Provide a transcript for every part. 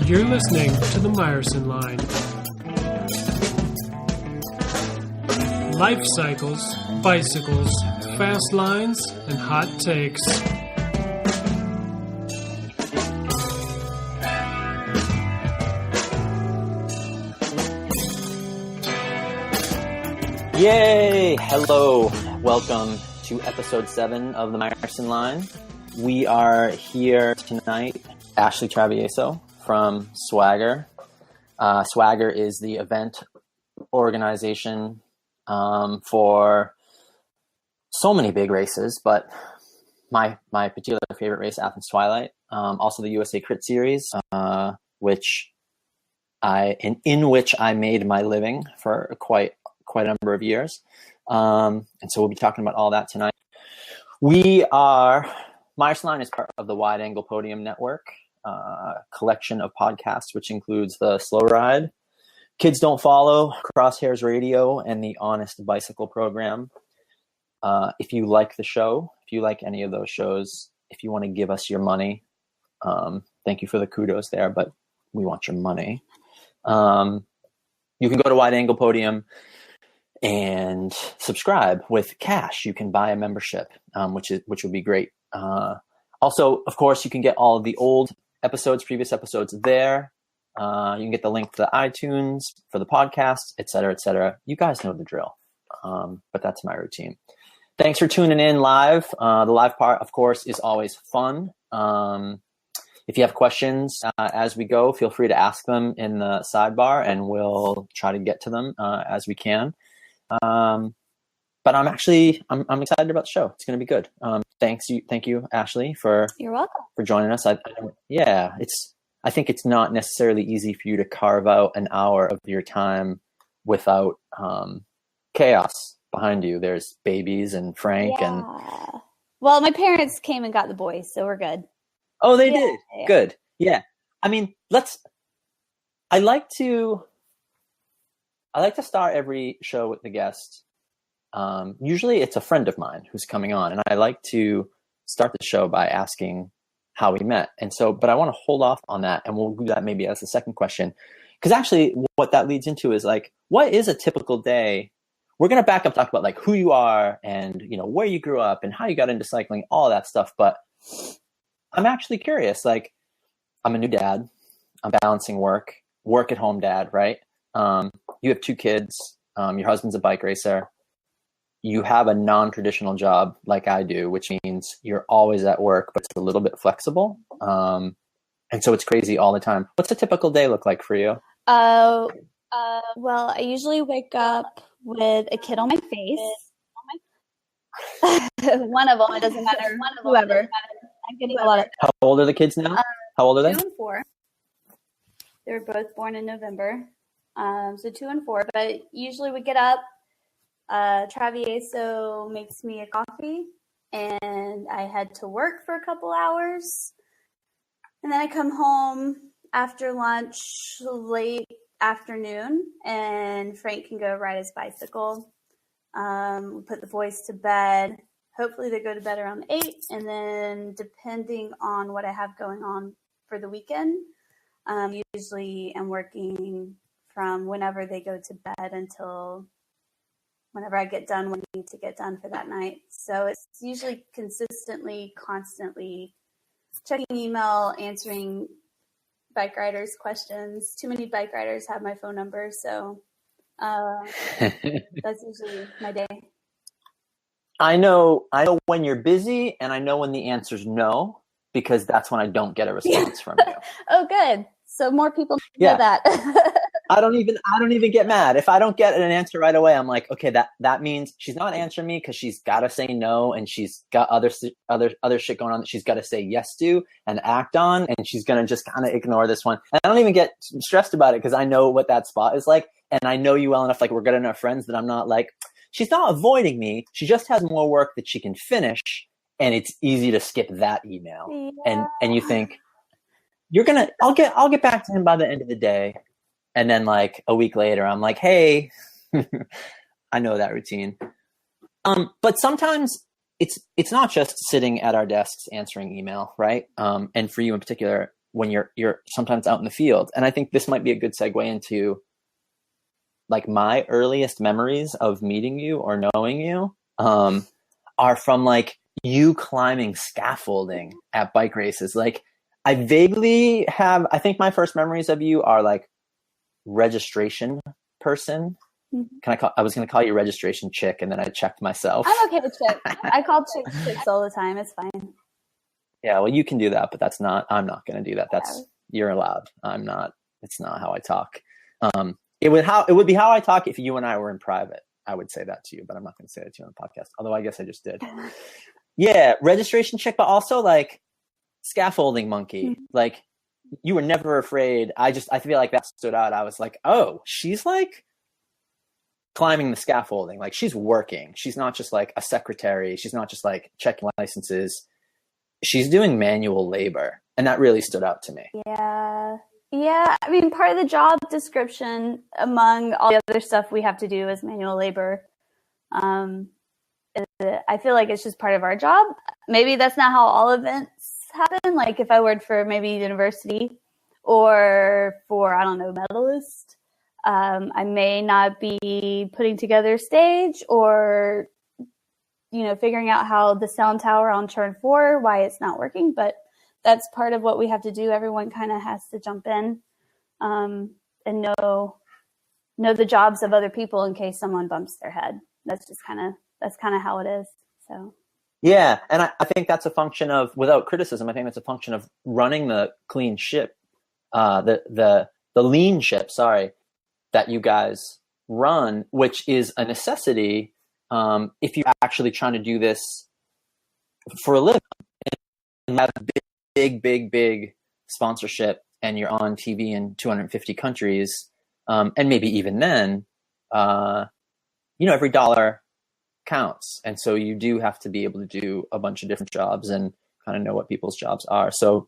You're listening to the Myerson Line. Life cycles, bicycles, fast lines, and hot takes. Yay! Hello. Welcome to episode 7 of the Myerson Line. We are here tonight, Ashley Travieso from Swagger. Swagger is the event organization for so many big races, but my particular favorite race, Athens Twilight, also the USA Crit Series, in which I made my living for quite a number of years. And so we'll be talking about all that tonight. Myerson Line is part of the Wide Angle Podium Network, collection of podcasts, which includes the Slow Ride, Kids Don't Follow, Crosshairs Radio, and the Honest Bicycle Program. If you like the show, if you like any of those shows, if you want to give us your money, thank you for the kudos there, but we want your money. You can go to Wide Angle Podium and subscribe with cash. You can buy a membership, which would be great. Also, of course, you can get all of the old episodes, previous episodes there. You can get the link to the iTunes for the podcast, et cetera, et cetera. You guys know the drill, but that's my routine. Thanks for tuning in live. The live part, of course, is always fun. If you have questions as we go, feel free to ask them in the sidebar, and we'll try to get to them as we can. But I'm excited about the show. It's going to be good. Thank you, Ashley, You're welcome for joining us. I think it's not necessarily easy for you to carve out an hour of your time without chaos behind you. There's babies and Frank and. Well, my parents came and got the boys, so we're good. Oh, they did. Yeah. Good. Yeah. I mean, I like to start every show with the guest. Usually it's a friend of mine who's coming on, and I like to start the show by asking how we met. And so, but I want to hold off on that, and we'll do that maybe as a second question. Because actually what that leads into is what is a typical day? We're going to back up, talk about who you are and, where you grew up and how you got into cycling, all that stuff. But I'm actually curious, I'm a new dad. I'm balancing work at home dad, right? You have 2 kids. Your husband's a bike racer. You have a non-traditional job like I do, which means you're always at work, but it's a little bit flexible. And so it's crazy all the time. What's a typical day look like for you? Well, I usually wake up with a kid on my face. One of them, it doesn't matter. Whoever. I'm getting a lot of. How old are the kids now? How old are they? 2 and 4. They were both born in November. So 2 and 4. But usually we get up. Travieso makes me a coffee, and I head to work for a couple hours, and then I come home after lunch late afternoon, and Frank can go ride his bicycle. We put the boys to bed. Hopefully they go to bed around 8, and then depending on what I have going on for the weekend, usually I'm working from whenever they go to bed until whenever I get done what I need to get done for that night. So it's usually constantly checking email, answering bike riders' questions. Too many bike riders have my phone number, so that's usually my day. I know when you're busy, and I know when the answer's no, because that's when I don't get a response from you. Oh, good. So more people know that. I don't even get mad. If I don't get an answer right away, I'm like, okay, that means she's not answering me because she's got to say no, and she's got other shit going on that she's got to say yes to and act on, and she's going to just kind of ignore this one. And I don't even get stressed about it because I know what that spot is like, and I know you well enough, we're good enough friends that I'm not she's not avoiding me. She just has more work that she can finish, and it's easy to skip that email. Yeah. And you think I'll get back to him by the end of the day. And then a week later, I'm like, hey, I know that routine. But sometimes it's not just sitting at our desks answering email, right? And for you in particular, when you're sometimes out in the field. And I think this might be a good segue into like my earliest memories of meeting you or knowing you are from like you climbing scaffolding at bike races. Like I vaguely have, I think my first memories of you are like registration person. I was going to call you registration chick, and then I checked myself. I'm okay with chick. I call chicks all the time. It's fine. Yeah, well, you can do that, but I'm not going to do that. You're allowed. I'm not. It's not how I talk. It would be how I talk if you and I were in private. I would say that to you, but I'm not going to say that to you on the podcast. Although I guess I just did. Yeah, registration chick, but also like scaffolding monkey. Like you were never afraid. I feel like that stood out. I was like, oh, she's like climbing the scaffolding. Like she's working. She's not just like a secretary. She's not just like checking licenses. She's doing manual labor. And that really stood out to me. Yeah. Yeah. I mean, part of the job description among all the other stuff we have to do is manual labor. I feel like it's just part of our job. Maybe that's not how all events happen. Like if I worked for maybe university or for, I don't know, medalist, I may not be putting together stage or, figuring out how the sound tower on turn 4, why it's not working, but that's part of what we have to do. Everyone kind of has to jump in and know the jobs of other people in case someone bumps their head. That's kind of how it is. So. Yeah. And I think that's a function of, without criticism, I think that's a function of running the clean ship, the lean ship, that you guys run, which is a necessity if you're actually trying to do this for a living and have a big sponsorship and you're on TV in 250 countries. And maybe even then, every dollar counts. And so you do have to be able to do a bunch of different jobs and kind of know what people's jobs are. So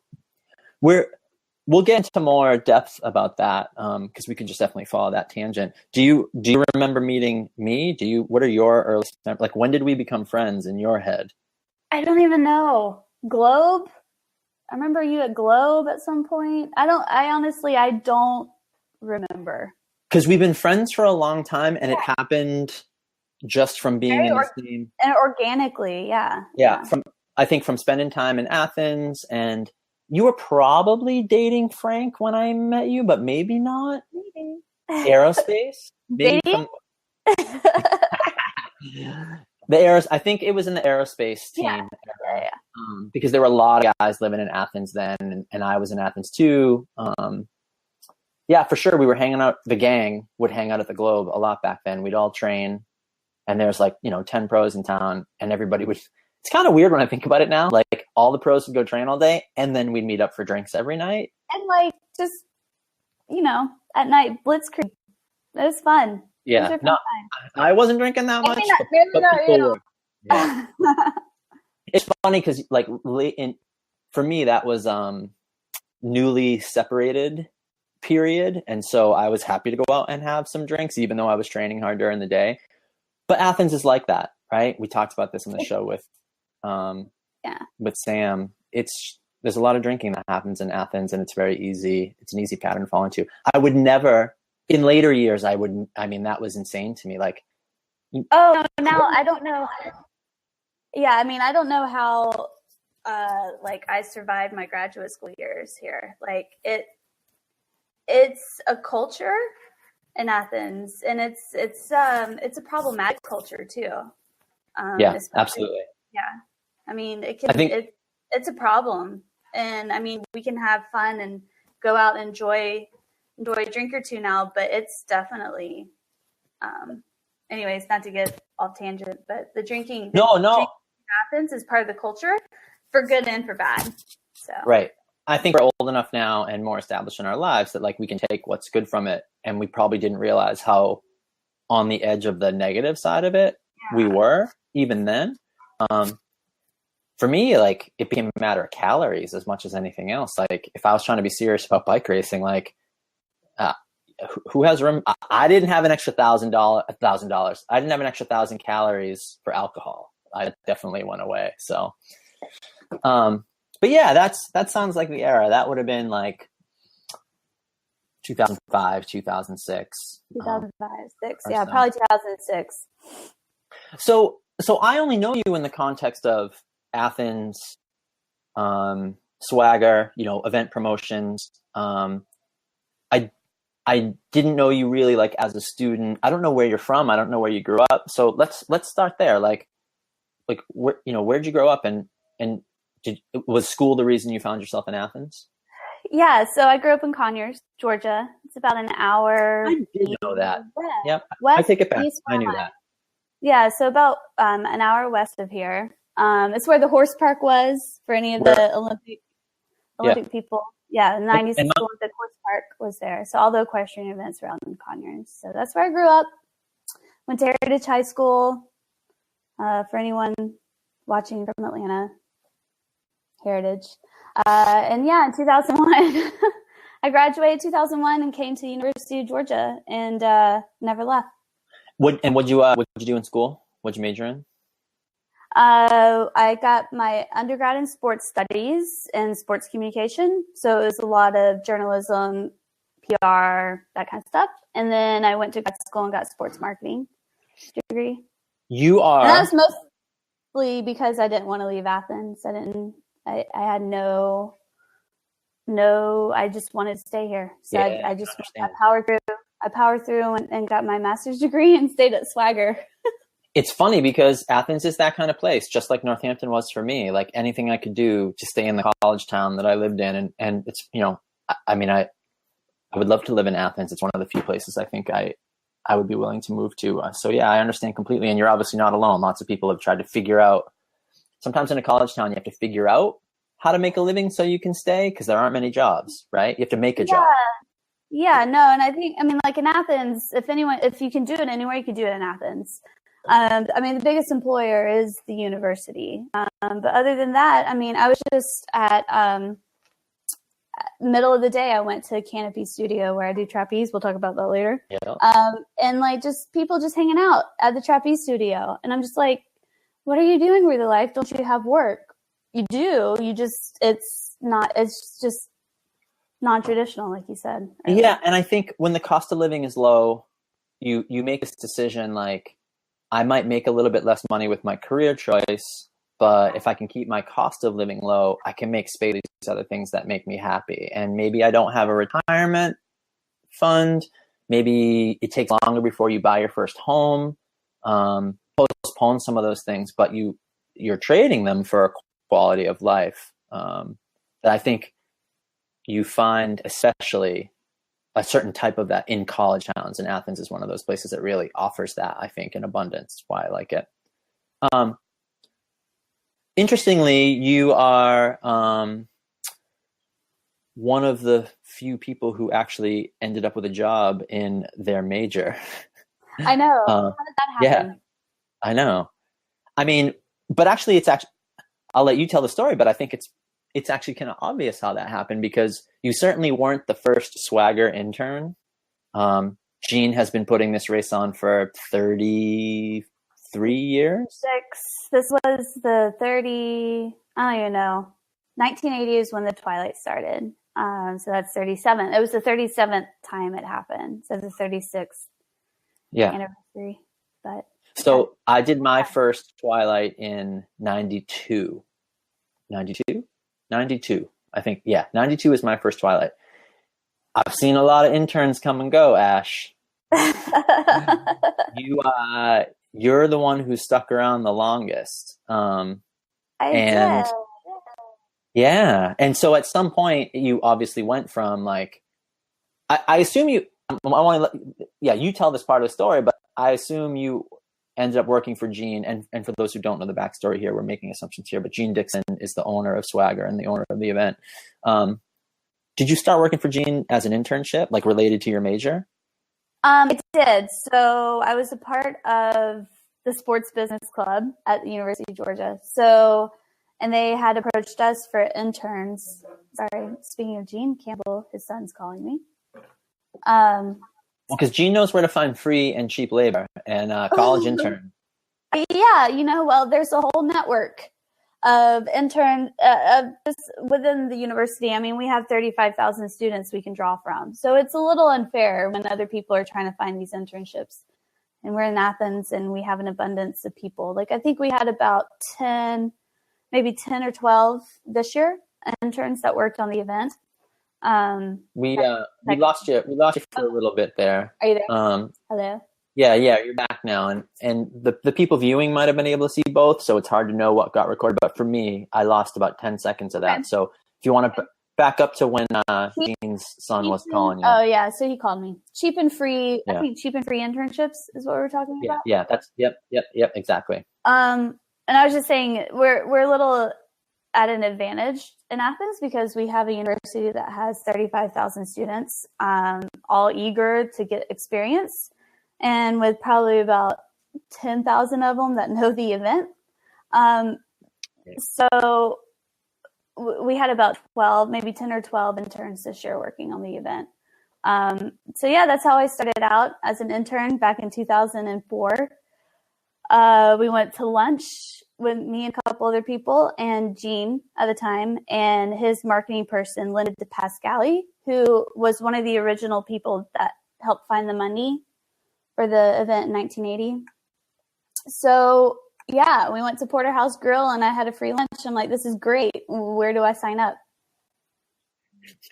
we'll get into more depth about that because we could just definitely follow that tangent. Do you remember meeting me? What are your earliest, like when did we become friends in your head? I don't even know. Globe? I remember you at Globe at some point. I honestly don't remember. Because we've been friends for a long time and it happened just from being in the same. And organically, yeah. Yeah. I think from spending time in Athens, and you were probably dating Frank when I met you, but maybe not. Maybe. Aerospace? Maybe I think it was in the aerospace team. Yeah. Because there were a lot of guys living in Athens then, and I was in Athens too. Yeah, for sure. We were hanging out. The gang would hang out at the Globe a lot back then. We'd all train, and there's 10 pros in town, and everybody would. It's kind of weird when I think about it now. Like all the pros would go train all day, and then we'd meet up for drinks every night. And just at night blitzkrieg. It was fun. Yeah, no, I wasn't drinking that much. Yeah. It's funny because for me that was newly separated period, and so I was happy to go out and have some drinks, even though I was training hard during the day. But Athens is like that, right? We talked about this in the show with Sam. There's a lot of drinking that happens in Athens, and it's very easy. It's an easy pattern to fall into. I would never, in later years, that was insane to me. Like, now I don't know. Yeah, I mean, I don't know how, I survived my graduate school years here. Like, it's a culture in Athens, and it's a problematic culture too. Yeah, absolutely. Yeah, I mean, it's a problem, and I mean, we can have fun and go out and enjoy a drink or two now, but it's definitely. Anyways, not to get off tangent, but the drinking. No. Drinking in Athens is part of the culture, for good and for bad. So right. I think we're old enough now and more established in our lives that we can take what's good from it, and we probably didn't realize how on the edge of the negative side of it we were even then. For me, it became a matter of calories as much as anything else. Like if I was trying to be serious about bike racing, who has room? I didn't have an extra $1,000. I didn't have an extra 1,000 calories for alcohol. I definitely went away. So, But yeah, that sounds like the era. That would have been like 2005, 2006. 2005, 6. Or Yeah, so. probably 2006. So I only know you in the context of Athens, swagger, event promotions. I didn't know you really like as a student. I don't know where you're from. I don't know where you grew up. So let's start there. Like where'd you grow up, and was school the reason you found yourself in Athens? Yeah, so I grew up in Conyers, Georgia. It's about an hour. I did know that. Yep. West, I take it back. East I knew that. Yeah, so about an hour west of here. It's where the horse park was for any of the Olympic people. Yeah, the 96 Olympic horse park was there. So all the equestrian events were out in Conyers. So that's where I grew up. Went to Heritage High School. For anyone watching from Atlanta, Heritage. And yeah, in 2001, I graduated 2001 and came to the University of Georgia and never left. What'd you do in school? What'd you major in? I got my undergrad in sports studies and sports communication. So it was a lot of journalism, PR, that kind of stuff. And then I went to grad school and got sports marketing degree. You are. And that was mostly because I didn't want to leave Athens. I had no, I just wanted to stay here. So I powered through and got my master's degree and stayed at Swagger. It's funny because Athens is that kind of place, just like Northampton was for me. Like anything I could do to stay in the college town that I lived in. And it's, I would love to live in Athens. It's one of the few places I think I would be willing to move to. So yeah, I understand completely. And you're obviously not alone. Lots of people have tried to figure out, sometimes in a college town, you have to figure out how to make a living so you can stay, because there aren't many jobs, right? You have to make a job. Yeah, no. And I think, like in Athens, if you can do it anywhere, you can do it in Athens. The biggest employer is the university. But other than that, I was just at middle of the day, I went to Canopy Studio where I do trapeze. We'll talk about that later. Yeah. And like just people just hanging out at the trapeze studio. And I'm just like, what are you doing with your life? Don't you have work? You do. It's just non-traditional, like you said. Earlier. Yeah. And I think when the cost of living is low, you make this decision like, I might make a little bit less money with my career choice, but if I can keep my cost of living low, I can make space for these other things that make me happy. And maybe I don't have a retirement fund. Maybe it takes longer before you buy your first home. Postpone some of those things, but you're trading them for a quality of life that I think you find, especially a certain type of that in college towns, and Athens is one of those places that really offers that, I think, in abundance. That's why I like it. Interestingly, you are one of the few people who actually ended up with a job in their major. I know. How did that happen? Yeah, I know. But actually, I'll let you tell the story, but I think it's actually kind of obvious how that happened, because you certainly weren't the first Swagger intern. Gene has been putting this race on for 33 years. 6. This was the 30, I don't even know. 1980 is when the Twilight started. So that's 37. It was the 37th time it happened. So the 36th anniversary. But so I did my first Twilight in 92. 92, I think. Yeah, 92 is my first Twilight. I've seen a lot of interns come and go, Ash. You're the one who stuck around the longest. I did. Yeah. And so at some point you obviously went from like, I assume you tell this part of the story, but I assume you ended up working for Gene. And for those who don't know the backstory here, we're making assumptions here, but Gene Dixon is the owner of Swagger and the owner of the event. Did you start working for Gene as an internship, like related to your major? It did. So I was a part of the sports business club at the University of Georgia. So, and they had approached us for interns. Sorry, speaking of Gene Campbell, his son's calling me. Well, because Gene knows where to find free and cheap labor and college intern. Yeah, well, there's a whole network of intern just within the university. I mean, we have 35,000 students we can draw from. So it's a little unfair when other people are trying to find these internships. And we're in Athens and we have an abundance of people. Like, I think we had about 10 or 12 this year, interns that worked on the event. We lost you for a little bit there. Are you there? Hello? Yeah, you're back now. And the people viewing might have been able to see both, so it's hard to know what got recorded. But for me, I lost about 10 seconds of that. Okay. So if you want to back up to when Jean's son was calling you. Oh, yeah, so he called me. Cheap and free, I think cheap and free internships is what we're talking about. Yeah, that's, yep, exactly. And I was just saying, we're a little at an advantage in Athens because we have a university that has 35,000 students, all eager to get experience. And with probably about 10,000 of them that know the event. So we had about 12, maybe 10 or 12 interns this year working on the event. So yeah, that's how I started out as an intern back in 2004. We went to lunch with me and a couple other people and Gene at the time and his marketing person, Linda DePascali, who was one of the original people that helped find the money for the event in 1980. So yeah, we went to Porterhouse Grill and I had a free lunch. I'm like, this is great. Where do I sign up?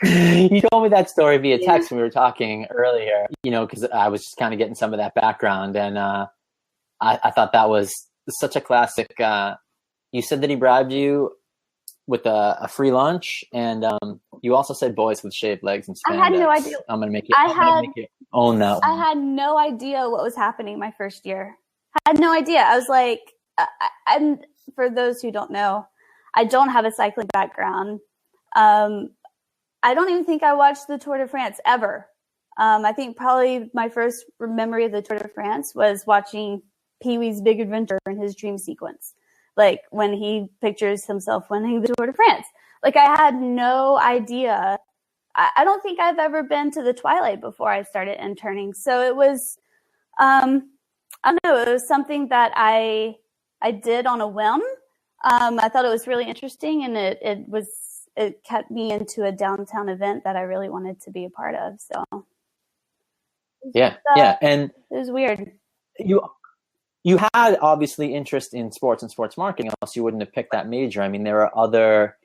You told me that story via text when we were talking earlier, because I was just kind of getting some of that background. And I thought that was such a classic. You said that he bribed you with a free lunch, and you also said boys with shaved legs and spandex. I had no idea. I'm gonna make you own that one. I had no idea what was happening my first year. I had no idea. I was like, I'm for those who don't know, I don't have a cycling background. I don't even think I watched the Tour de France ever. I think probably my first memory of the Tour de France was watching Pee-wee's Big Adventure in his dream sequence. Like when he pictures himself winning the Tour de France. Like I had no idea. I don't think I've ever been to the Twilight before I started interning. So it was, I don't know, it was something that I did on a whim. I thought it was really interesting and it kept me into a downtown event that I really wanted to be a part of. So yeah. And it was weird. You had obviously interest in sports and sports marketing, else you wouldn't have picked that major. I mean, there are other,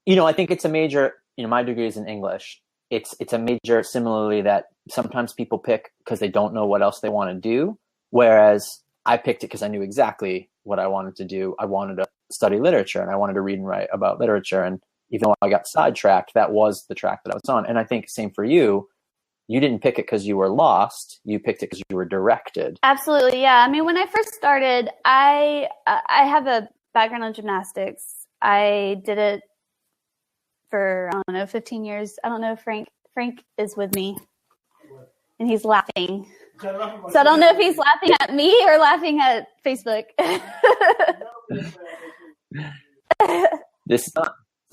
I think it's a major, my degree is in English. It's a major similarly that sometimes people pick because they don't know what else they want to do. Whereas I picked it because I knew exactly what I wanted to do. I wanted to study literature and I wanted to read and write about literature. And even though I got sidetracked, that was the track that I was on. And I think same for you. You didn't pick it because you were lost. You picked it because you were directed. Absolutely, yeah. I mean, when I first started, I have a background in gymnastics. I did it for, 15 years. I don't know if Frank is with me. And he's laughing. So I don't know if he's laughing at me or laughing at Facebook. It's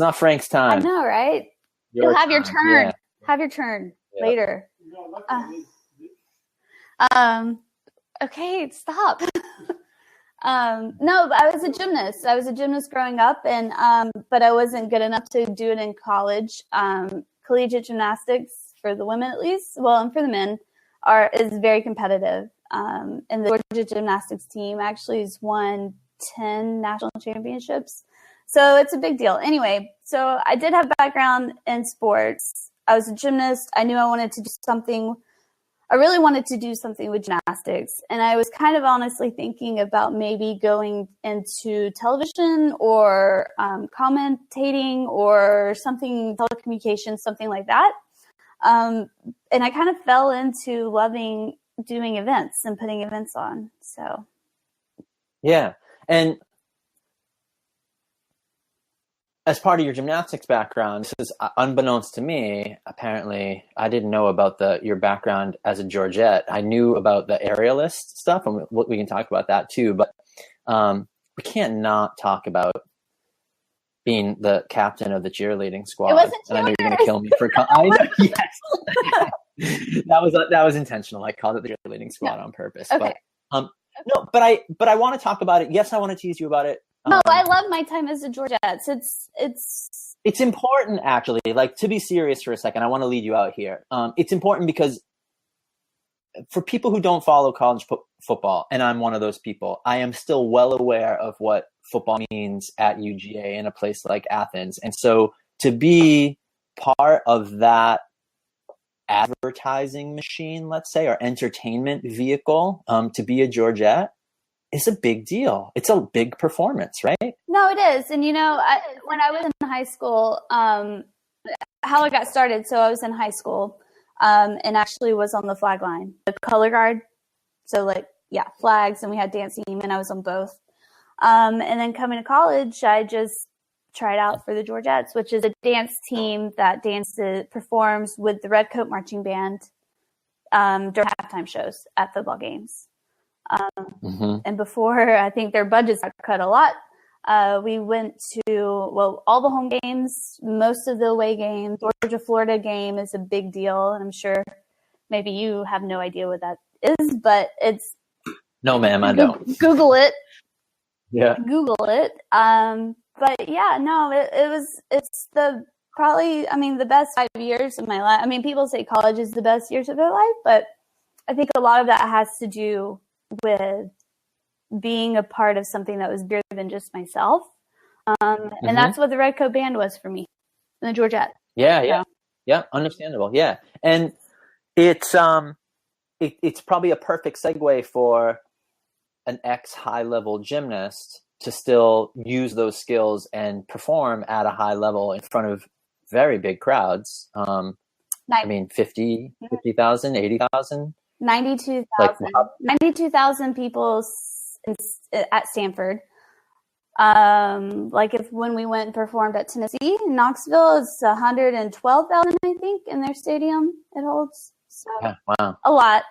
not Frank's time. I know, right? You'll have your turn. Yeah. Have your turn. Yep. Later. Okay, stop. No, I was a gymnast. I was a gymnast growing up, and but I wasn't good enough to do it in college. Collegiate gymnastics for the women, at least, well, and for the men, is very competitive. And the Georgia gymnastics team actually has won 10 national championships, so it's a big deal. Anyway, so I did have background in sports. I was a gymnast. I knew I wanted to do something. I really wanted to do something with gymnastics. And I was kind of honestly thinking about maybe going into television or commentating or something, telecommunications, something like that. And I kind of fell into loving doing events and putting events on. So. Yeah. And as part of your gymnastics background, this is unbeknownst to me, apparently, I didn't know about your background as a Georgette. I knew about the aerialist stuff, and we can talk about that too, but we can't not talk about being the captain of the cheerleading squad. It wasn't and I know you're going to kill me for I know, yes. that was intentional. I called it the cheerleading squad on purpose. Okay. But no, but I want to talk about it. Yes, I want to tease you about it. No, I love my time as a Georgettes. It's important, actually. Like, to be serious for a second, I want to lead you out here. It's important because for people who don't follow college football, and I'm one of those people, I am still well aware of what football means at UGA in a place like Athens. And so to be part of that advertising machine, let's say, or entertainment vehicle, to be a Georgette is a big deal. It's a big performance, right? No, it is. And, when I was in high school, how I got started, so I was in high school and actually was on the flag line, the color guard. So, flags, and we had dance team, and I was on both. And then coming to college, I just tried out for the Georgettes, which is a dance team that performs with the Redcoat Marching Band during halftime shows at football games. And before, I think their budgets got cut a lot. We went to, all the home games, most of the away games. Georgia-Florida game is a big deal. And I'm sure maybe you have no idea what that is, but it's... No, ma'am, I don't. Google it. Yeah. Google it. But yeah, no, it's probably the best 5 years of my life. I mean, people say college is the best years of their life, but I think a lot of that has to do with being a part of something that was bigger than just myself. And that's what the Redcoat Band was for me, and the Georgette. Yeah, understandable. Yeah. And it's probably a perfect segue for an ex-high-level gymnast to still use those skills and perform at a high level in front of very big crowds. 50,000, 80,000? 92,000. 92,000 people at Stanford. When we went and performed at Tennessee, in Knoxville, it's 112,000, I think, in their stadium it holds. So yeah, wow. A lot.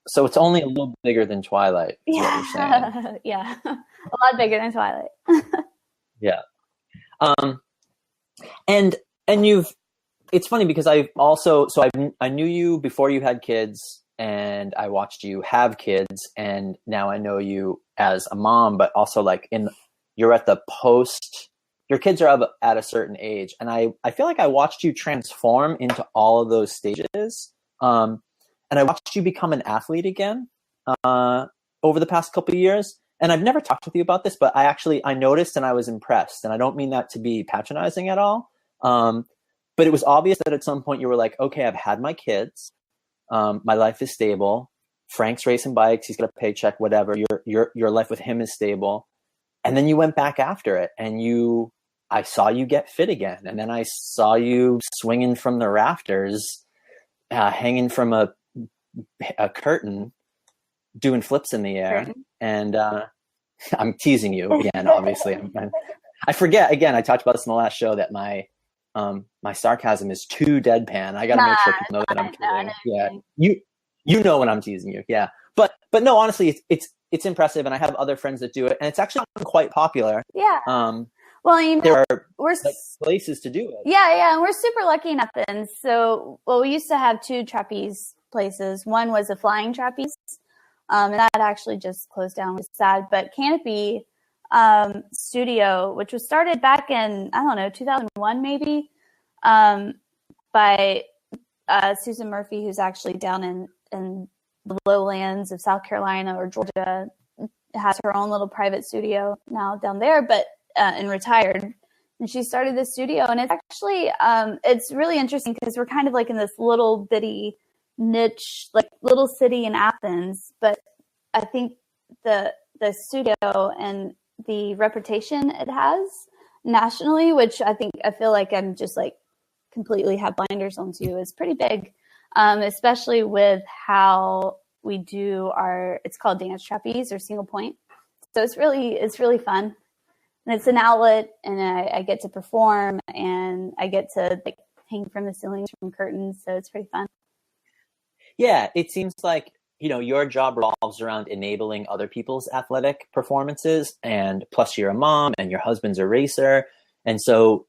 So it's only a little bigger than Twilight. Yeah. Is what you're saying. Yeah. A lot bigger than Twilight. Yeah. And it's funny because I knew you before you had kids, and I watched you have kids, and now I know you as a mom, but also you're at the post, your kids are at a certain age. And I feel like I watched you transform into all of those stages. And I watched you become an athlete again over the past couple of years. And I've never talked with you about this, but I noticed and I was impressed. And I don't mean that to be patronizing at all. But it was obvious that at some point you were like, okay, I've had my kids. My life is stable. Frank's racing bikes. He's got a paycheck, whatever. Your life with him is stable. And then you went back after it, and I saw you get fit again. And then I saw you swinging from the rafters, hanging from a curtain, doing flips in the air. And I'm teasing you again, obviously. I forget, again, I talked about this in the llast show, that my sarcasm is too deadpan. I got to make sure people know that I'm kidding. Yeah, you know when I'm teasing you. Yeah, but no, honestly, it's impressive, and I have other friends that do it, and it's actually quite popular. Yeah. There are places to do it. Yeah, and we're super lucky in Athens. So, we used to have 2 trapeze places. One was a flying trapeze, and that actually just closed down. It's sad, but Canopy Studio, which was started back in 2001 maybe, by Susan Murphy, who's actually down in the lowlands of South Carolina or Georgia, has her own little private studio now down there, but and retired. And she started this studio, and it's actually it's really interesting because we're kind of in this little bitty niche, little city in Athens, but I think the studio and the reputation it has nationally, which I feel like I'm just completely have blinders onto, is pretty big, especially with how we do it's called dance trapeze or single point. So it's really fun, and it's an outlet, and I get to perform, and I get to hang from the ceilings from curtains. So it's pretty fun. Yeah, it seems like, your job revolves around enabling other people's athletic performances, and plus you're a mom and your husband's a racer. And so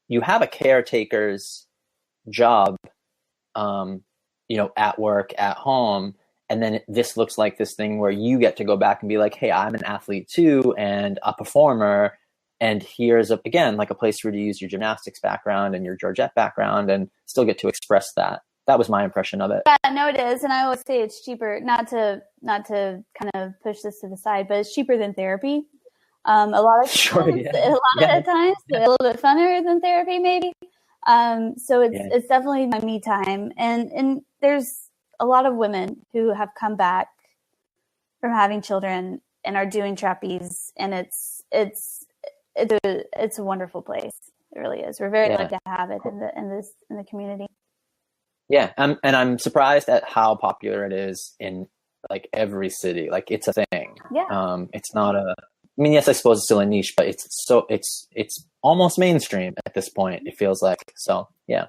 you have a caretaker's job, at work, at home. And then this looks like this thing where you get to go back and be like, hey, I'm an athlete too, and a performer. And here's again, like a place for you to use your gymnastics background and your Georgette background and still get to express that. That was my impression of it. Yeah, no, it is. And I always say it's cheaper, not to kind of push this to the side, but it's cheaper than therapy. A lot of times, of times, a little bit funner than therapy, maybe. So it's definitely my me time. And there's a lot of women who have come back from having children and are doing trapeze, and it's a wonderful place. It really is. We're very lucky to have it in the community. Yeah, and I'm surprised at how popular it is in like every city. Like it's a thing. Yeah. It's not a. I mean, yes, I suppose it's still a niche, but it's almost mainstream at this point. It feels like so. Yeah.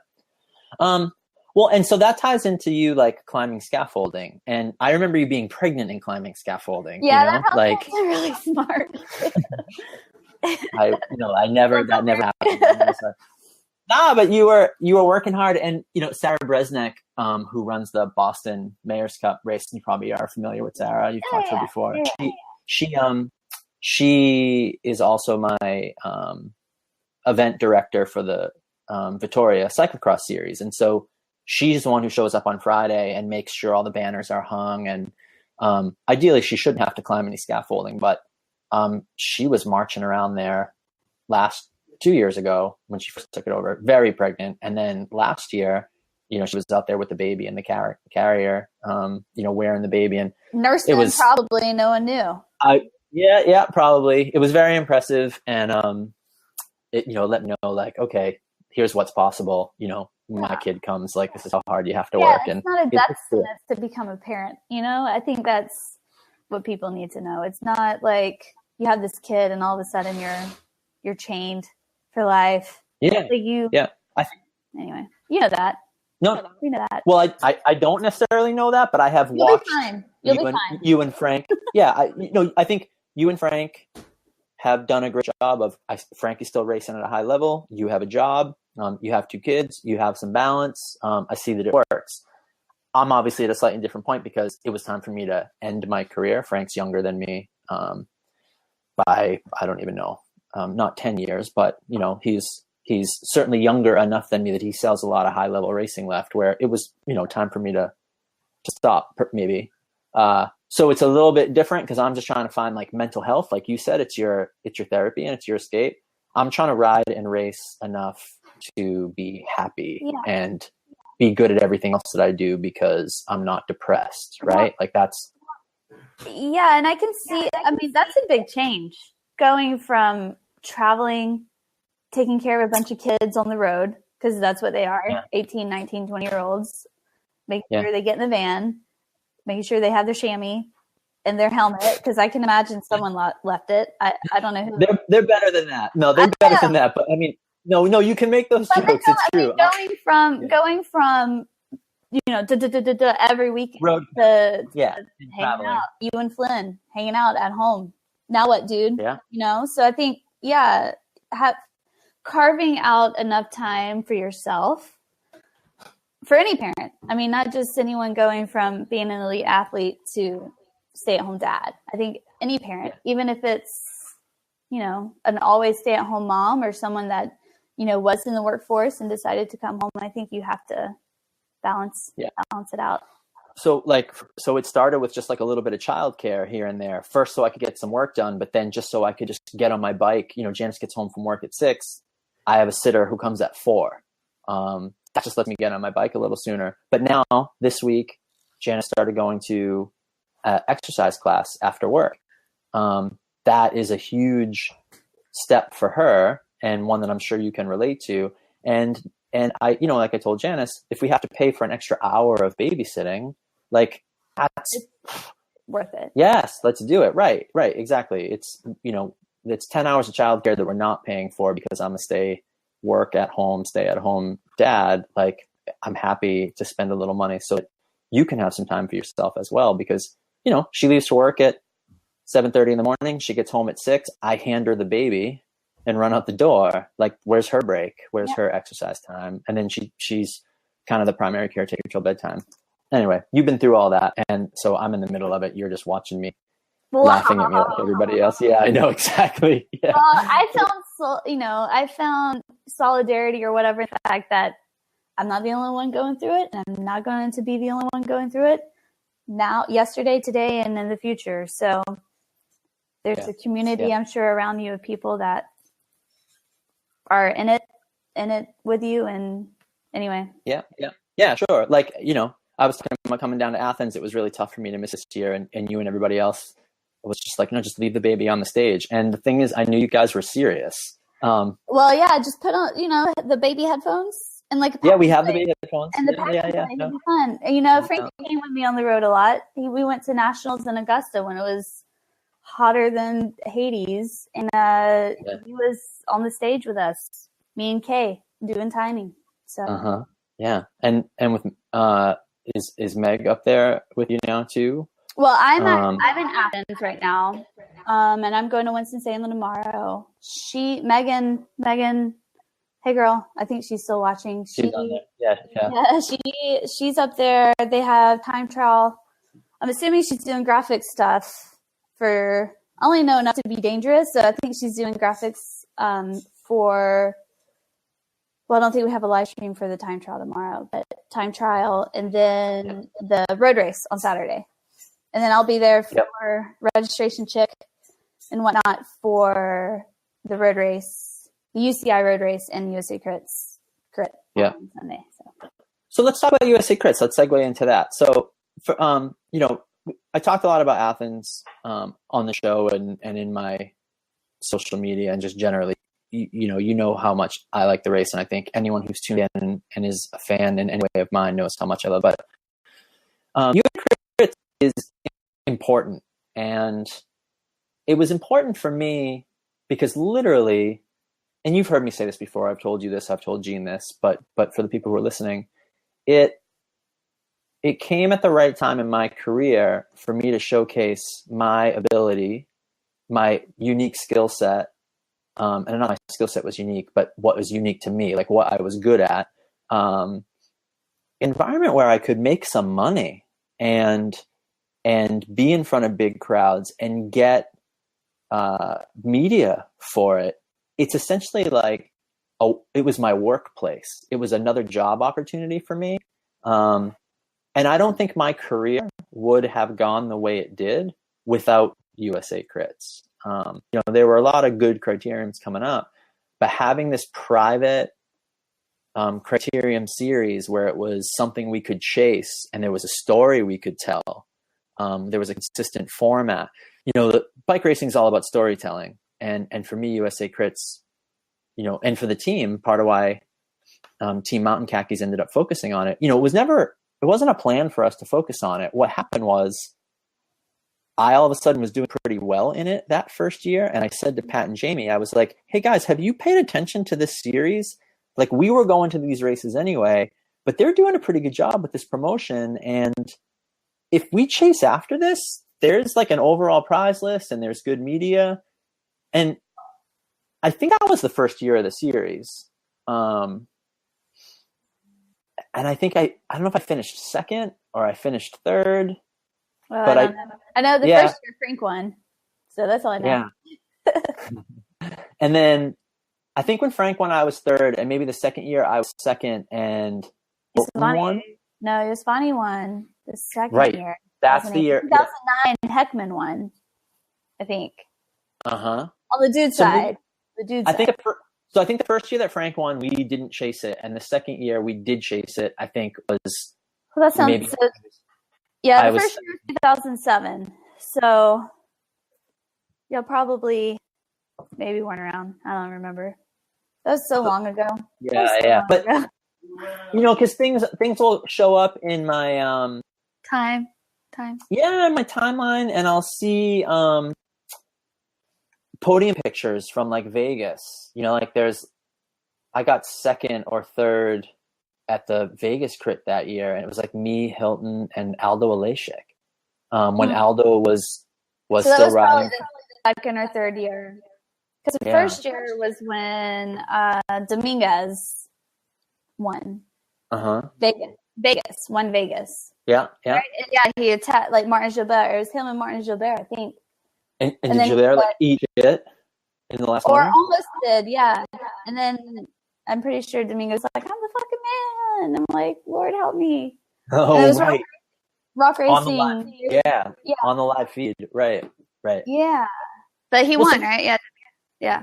Well, and so that ties into you like climbing scaffolding, and I remember you being pregnant and climbing scaffolding. Yeah, that really smart. that never happened. Nah, but you were working hard, and Sarah Bresnik, who runs the Boston Mayor's Cup race, you probably are familiar with Sarah. You've talked to her before. Yeah. She is also my event director for the Victoria Cyclocross series, and so she's the one who shows up on Friday and makes sure all the banners are hung. And ideally, she shouldn't have to climb any scaffolding, but she was marching around there last 2 years ago when she first took it over, very pregnant. And then last year, she was out there with the baby in the carrier, wearing the baby, and nursing probably no one knew. Yeah, probably. It was very impressive. And, it, let me know like, okay, here's what's possible. My kid comes, like, this is how hard you have to work. It's not a death sentence to become a parent. I think that's what people need to know. It's not like you have this kid and all of a sudden you're chained for life. Yeah. Anyway, you know that. No, we know that. Well, I don't necessarily know that, but I have watched you and Frank. Yeah. I think you and Frank have done a great job of, Frank is still racing at a high level. You have a job. You have 2 kids. You have some balance. I see that it works. I'm obviously at a slightly different point because it was time for me to end my career. Frank's younger than me by, I don't even know, not 10 years, but he's certainly younger enough than me that he still has a lot of high level racing left, where it was, time for me to stop maybe. So it's a little bit different because I'm just trying to find like mental health. Like you said, it's your therapy and it's your escape. I'm trying to ride and race enough to be happy and be good at everything else that I do because I'm not depressed, right? Like that's. Yeah. And I can see, that's a big change going from traveling, taking care of a bunch of kids on the road, because that's what they are, 18, 19, 20-year-olds, making sure they get in the van, making sure they have their chamois and their helmet, because I can imagine someone left it. I don't know who. They're better than that. No, they're better than that. But no, you can make those jokes. It's true. Going from every weekend road to hanging out. You and Flynn hanging out at home. Now what, dude? Yeah. So I think carving out enough time for yourself, for any parent. Not just anyone going from being an elite athlete to stay-at-home dad. I think any parent, even if it's, an always stay-at-home mom or someone that, was in the workforce and decided to come home, I think you have to balance it out. So it started with just like a little bit of childcare here and there. First, so I could get some work done, but then just so I could just get on my bike. Janice gets home from work at 6. I have a sitter who comes at 4. That just lets me get on my bike a little sooner. But now this week, Janice started going to exercise class after work. That is a huge step for her, and one that I'm sure you can relate to. And I, like I told Janice, if we have to pay for an extra hour of babysitting, like that's worth it. Yes, let's do it. Right, exactly. It's it's 10 hours of childcare that we're not paying for because I'm a stay at home dad. Like I'm happy to spend a little money so that you can have some time for yourself as well, because she leaves to work at 7:30 in the morning. She gets home at 6. I hand her the baby and run out the door. Like, where's her break? Where's her exercise time? And then she's kind of the primary caretaker till bedtime. anyway, you've been through all that, and so I'm in the middle of it. You're just watching me, laughing at me like everybody else. Yeah, I know exactly. Yeah. Well, I found solidarity or whatever in the fact that I'm not the only one going through it, and I'm not going to be the only one going through it now, yesterday, today, and in the future. So there's a community, I'm sure, around you of people that are in it with you. And anyway. Yeah, sure. Like, I was talking about coming down to Athens. It was really tough for me to miss this year, and you and everybody else was just like, no, just leave the baby on the stage. And the thing is, I knew you guys were serious. Well, yeah, just put on, the baby headphones and like, we have the baby headphones. And the it'll be fun. Frank came with me on the road a lot. We went to nationals in Augusta when it was hotter than Hades, and he was on the stage with us, me and Kay, doing timing. So yeah, and with is Meg up there with you now too? Well, I'm in Athens right now, and I'm going to Winston-Salem tomorrow. Megan, hey girl, I think she's still watching. She's on there. Yeah. She's up there. They have time trial. I'm assuming she's doing graphic stuff I only know enough to be dangerous, so I think she's doing graphics for. Well, I don't think we have a live stream for the time trial tomorrow, but time trial and then the road race on Saturday. And then I'll be there for registration check and whatnot for the road race, the UCI road race and USA Crit on Sunday. So let's talk about USA Crits. Let's segue into that. So, I talked a lot about Athens on the show and in my social media and just generally. You know how much I like the race, and I think anyone who's tuned in and is a fan in any way of mine knows how much I love it. Crits is important, and it was important for me because literally, and you've heard me say this before. I've told you this. I've told Gene this, but for the people who are listening, it came at the right time in my career for me to showcase my ability, my unique skill set. And not my skill set was unique, but what was unique to me, like what I was good at, environment where I could make some money and be in front of big crowds and get media for it. It's essentially like, it was my workplace. It was another job opportunity for me. And I don't think my career would have gone the way it did without USA Crits. There were a lot of good criteriums coming up, but having this private criterium series where it was something we could chase and there was a story we could tell, there was a consistent format. The bike racing is all about storytelling, and for me, USA Crits, and for the team, part of why Team Mountain Khakis ended up focusing on it. It wasn't a plan for us to focus on it. What happened was, I all of a sudden was doing pretty well in it that first year. And I said to Pat and Jamie, I was like, hey guys, have you paid attention to this series? Like, we were going to these races anyway, but they're doing a pretty good job with this promotion. And if we chase after this, there's like an overall prize list and there's good media. And I think that was the first year of the series. And I think I don't know if I finished second or I finished third. Well, but I know the first year Frank won, so that's all I know. Yeah. And then I think when Frank won, I was third, and maybe the second year I was second, and won. No, Yosvani won the second year. That's the year. 2009, Heckman won, I think. On the dude side. I think the first year that Frank won, we didn't chase it, and the second year we did chase it. I think was. Well, that sounds maybe, so. Yeah, the first year was 2007. So you'll probably maybe weren't around. I don't remember. That was so long ago. Yeah. But because things will show up in my time. Yeah, my timeline, and I'll see podium pictures from like Vegas. I got second or third at the Vegas crit that year, and it was like me, Hilton, and Aldo Aleshik. When Aldo was still riding. The second or third year, because the first year was when Dominguez won. Uh-huh. Vegas. Vegas, won Vegas. Yeah, yeah. Right? And yeah, he attacked like Martin Gilbert. It was him and Martin Gilbert, I think. And And did then Gilbert like eat it in the last or one? almost did, yeah. And then I'm pretty sure Domingo's like, I'm the fucking man. And I'm like, Lord help me. And it Oh, was right. Rock On the Racing. live, yeah, on the live feed. Right. Yeah. But he won, right? Yeah. Yeah.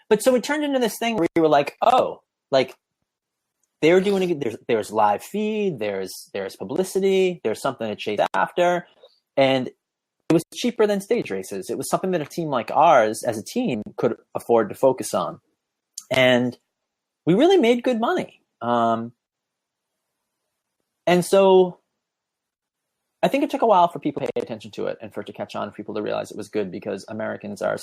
But so it turned into this thing where you were like, oh, like they were doing it. There's live feed, there's publicity, there's something to chase after. And it was cheaper than stage races. It was something that a team like ours as a team could afford to focus on. And we really made good money. And so I think it took a while for people to pay attention to it and for it to catch on, for people to realize it was good, because Americans are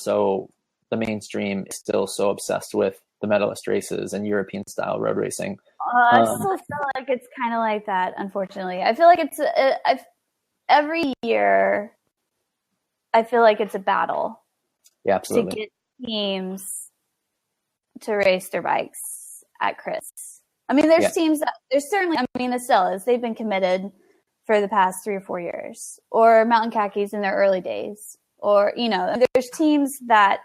the mainstream is still so obsessed with the medalist races and European style road racing. I still feel like it's kind of like that, unfortunately. I feel like every year, I feel like it's a battle. Yeah, absolutely. To get teams to race their bikes at Crits. I mean, there's teams that there's certainly, I mean, Estella's, they've been committed for the past 3 or 4 years, or Mountain Khakis in their early days, or, you know, there's teams that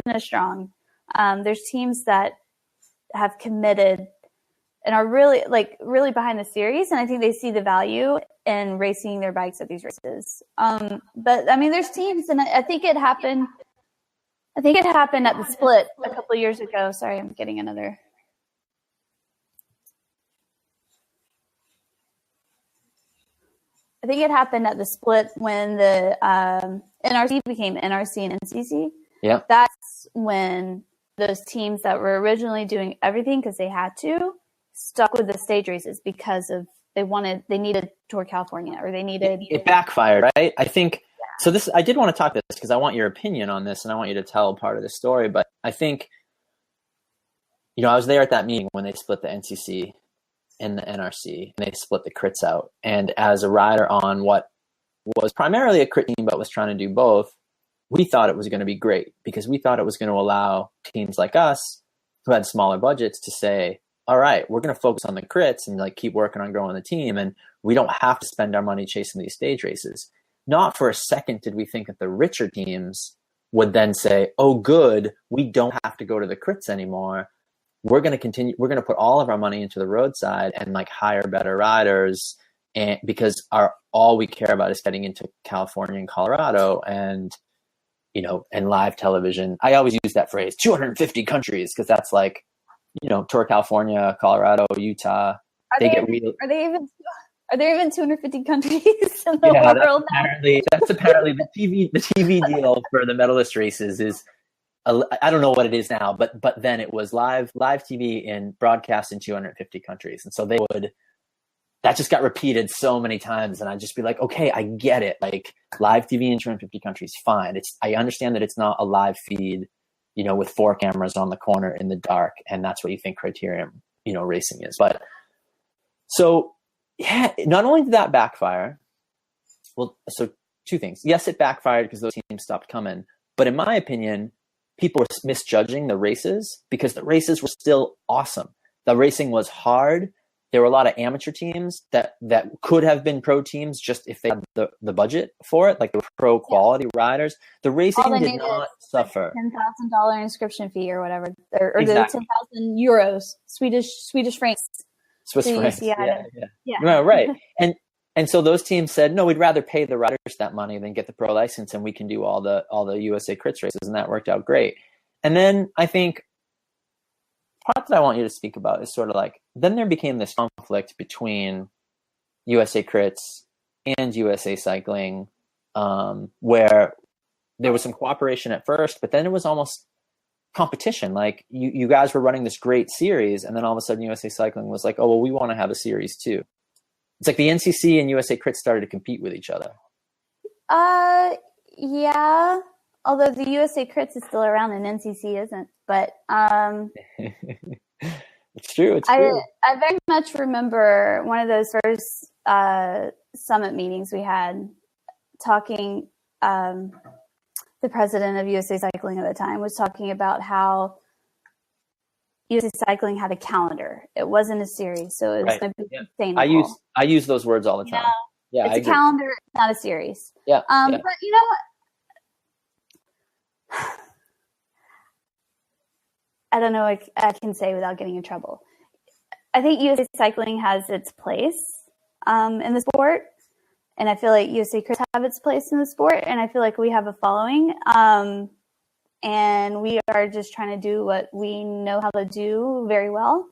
finish strong. There's teams that have committed and are really behind the series. And I think they see the value in racing their bikes at these races. But I mean, there's teams, and I think it happened at the split a couple of years ago. Sorry, I'm getting another. I think it happened at the split when the NRC became NRC and NCC. Yeah. That's when those teams that were originally doing everything because they had to stuck with the stage races because of they needed Tour California, or they needed it backfired, right? I think so. I did want to talk this because I want your opinion on this, and I want you to tell part of the story. But I think, you know, I was there at that meeting when they split the NCC and the NRC, and they split the crits out. And as a rider on what was primarily a crit team but was trying to do both, we thought it was going to be great, because we thought it was going to allow teams like us who had smaller budgets to say, all right, we're going to focus on the crits and like keep working on growing the team, and we don't have to spend our money chasing these stage races. Not for a second did we think that the richer teams would then say, oh, good, we don't have to go to the crits anymore. We're going to continue. We're going to put all of our money into the roadside and like hire better riders, and because all we care about is getting into California and Colorado, and you know, and live television. I always use that phrase, 250 countries, because that's like, you know, Tour California, Colorado, Utah. Are there even 250 countries in the world? That's apparently the TV deal for the medalist races is. I don't know what it is now, but then it was live TV and broadcast in 250 countries. And so that just got repeated so many times. And I'd just be like, okay, I get it. Like live TV in 250 countries, fine. I understand that it's not a live feed, you know, with 4 cameras on the corner in the dark. And that's what you think criterium, you know, racing is. But so yeah, not only did that backfire, well, so 2 things. Yes, it backfired because those teams stopped coming. But in my opinion, people were misjudging the races because the races were still awesome. The racing was hard. There were a lot of amateur teams that could have been pro teams just if they had the budget for it, like the pro quality riders. The racing did not suffer. $10,000 inscription fee or whatever, or Exactly. the 10,000 euros, Swedish francs. Swiss francs. Yeah. No, right. And so those teams said, no, we'd rather pay the riders that money than get the pro license, and we can do all the USA crits races, and that worked out great. And then I think part that I want you to speak about is sort of like, then there became this conflict between USA crits and USA cycling, where there was some cooperation at first, but then it was almost competition. Like you guys were running this great series, and then all of a sudden USA cycling was like, oh, well, we want to have a series too. It's like the NCC and USA Crits started to compete with each other. Yeah. Although the USA Crits is still around and NCC isn't. But it's true. I very much remember one of those first summit meetings we had, talking. The president of USA Cycling at the time was talking about how USA Cycling had a calendar. It wasn't a series, so it was Right. going to be Yeah. sustainable. I use those words all the time. Yeah, it's a calendar, not a series. Yeah. But you know what? I don't know what I can say without getting in trouble. I think USA Cycling has its place in the sport, and I feel like USA Crits have its place in the sport, and I feel like we have a following, and we are just trying to do what we know how to do very well,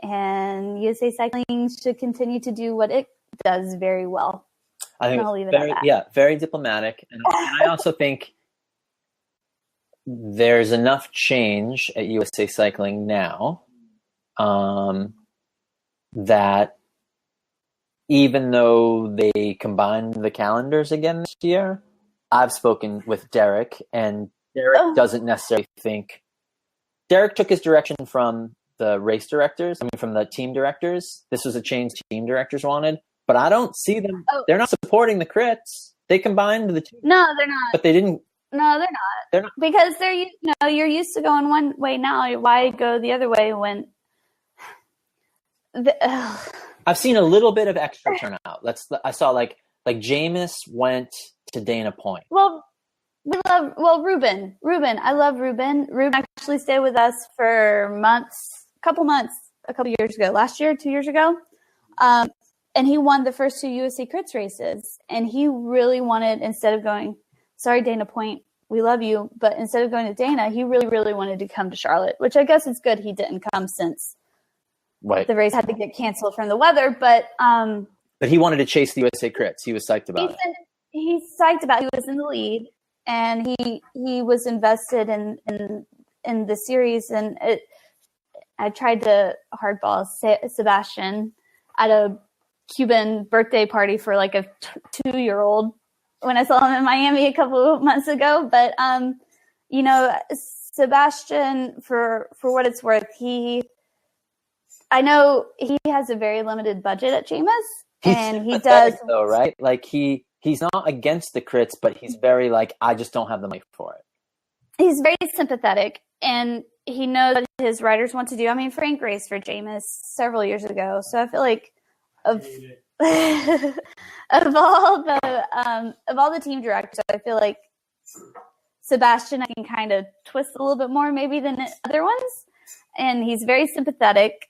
and USA Cycling should continue to do what it does very well. I think I'll leave it at that. Yeah, very diplomatic, and I also think there's enough change at USA Cycling now that even though they combined the calendars again this year, I've spoken with Derek, and Derek doesn't necessarily think. Derek took his direction from the race directors, from the team directors. This was a change team directors wanted, but I don't see them. They're not supporting the crits. They combined the two. No, they're not. But they didn't. No, they're not. They're not. Because you're used to going one way now. Why go the other way when? I've seen a little bit of extra turnout. I saw like Jameis went to Dana Point. Well, Ruben. I love Ruben. Ruben actually stayed with us for a couple years ago, last year, 2 years ago. And he won the first 2 USA Crits races. And he really wanted, instead of going, sorry, Dana Point, we love you, but instead of going to Dana, he really, really wanted to come to Charlotte, which I guess is good he didn't come since the race had to get canceled from the weather. But he wanted to chase the USA Crits. He was psyched about it. He's psyched about it. He was in the lead, and he was invested in the series. And I tried to hardball Sebastian at a Cuban birthday party for like a 2-year-old when I saw him in Miami a couple of months ago. But, Sebastian, for what it's worth, I know he has a very limited budget at Jameis, and he does. Though, right? Like he's not against the crits, but he's very like, I just don't have the money for it. He's very sympathetic, and he knows what his riders want to do. I mean, Frank raced for Jameis several years ago, so I feel like of all the team directors, I feel like Sebastian I can kind of twist a little bit more maybe than other ones, and he's very sympathetic.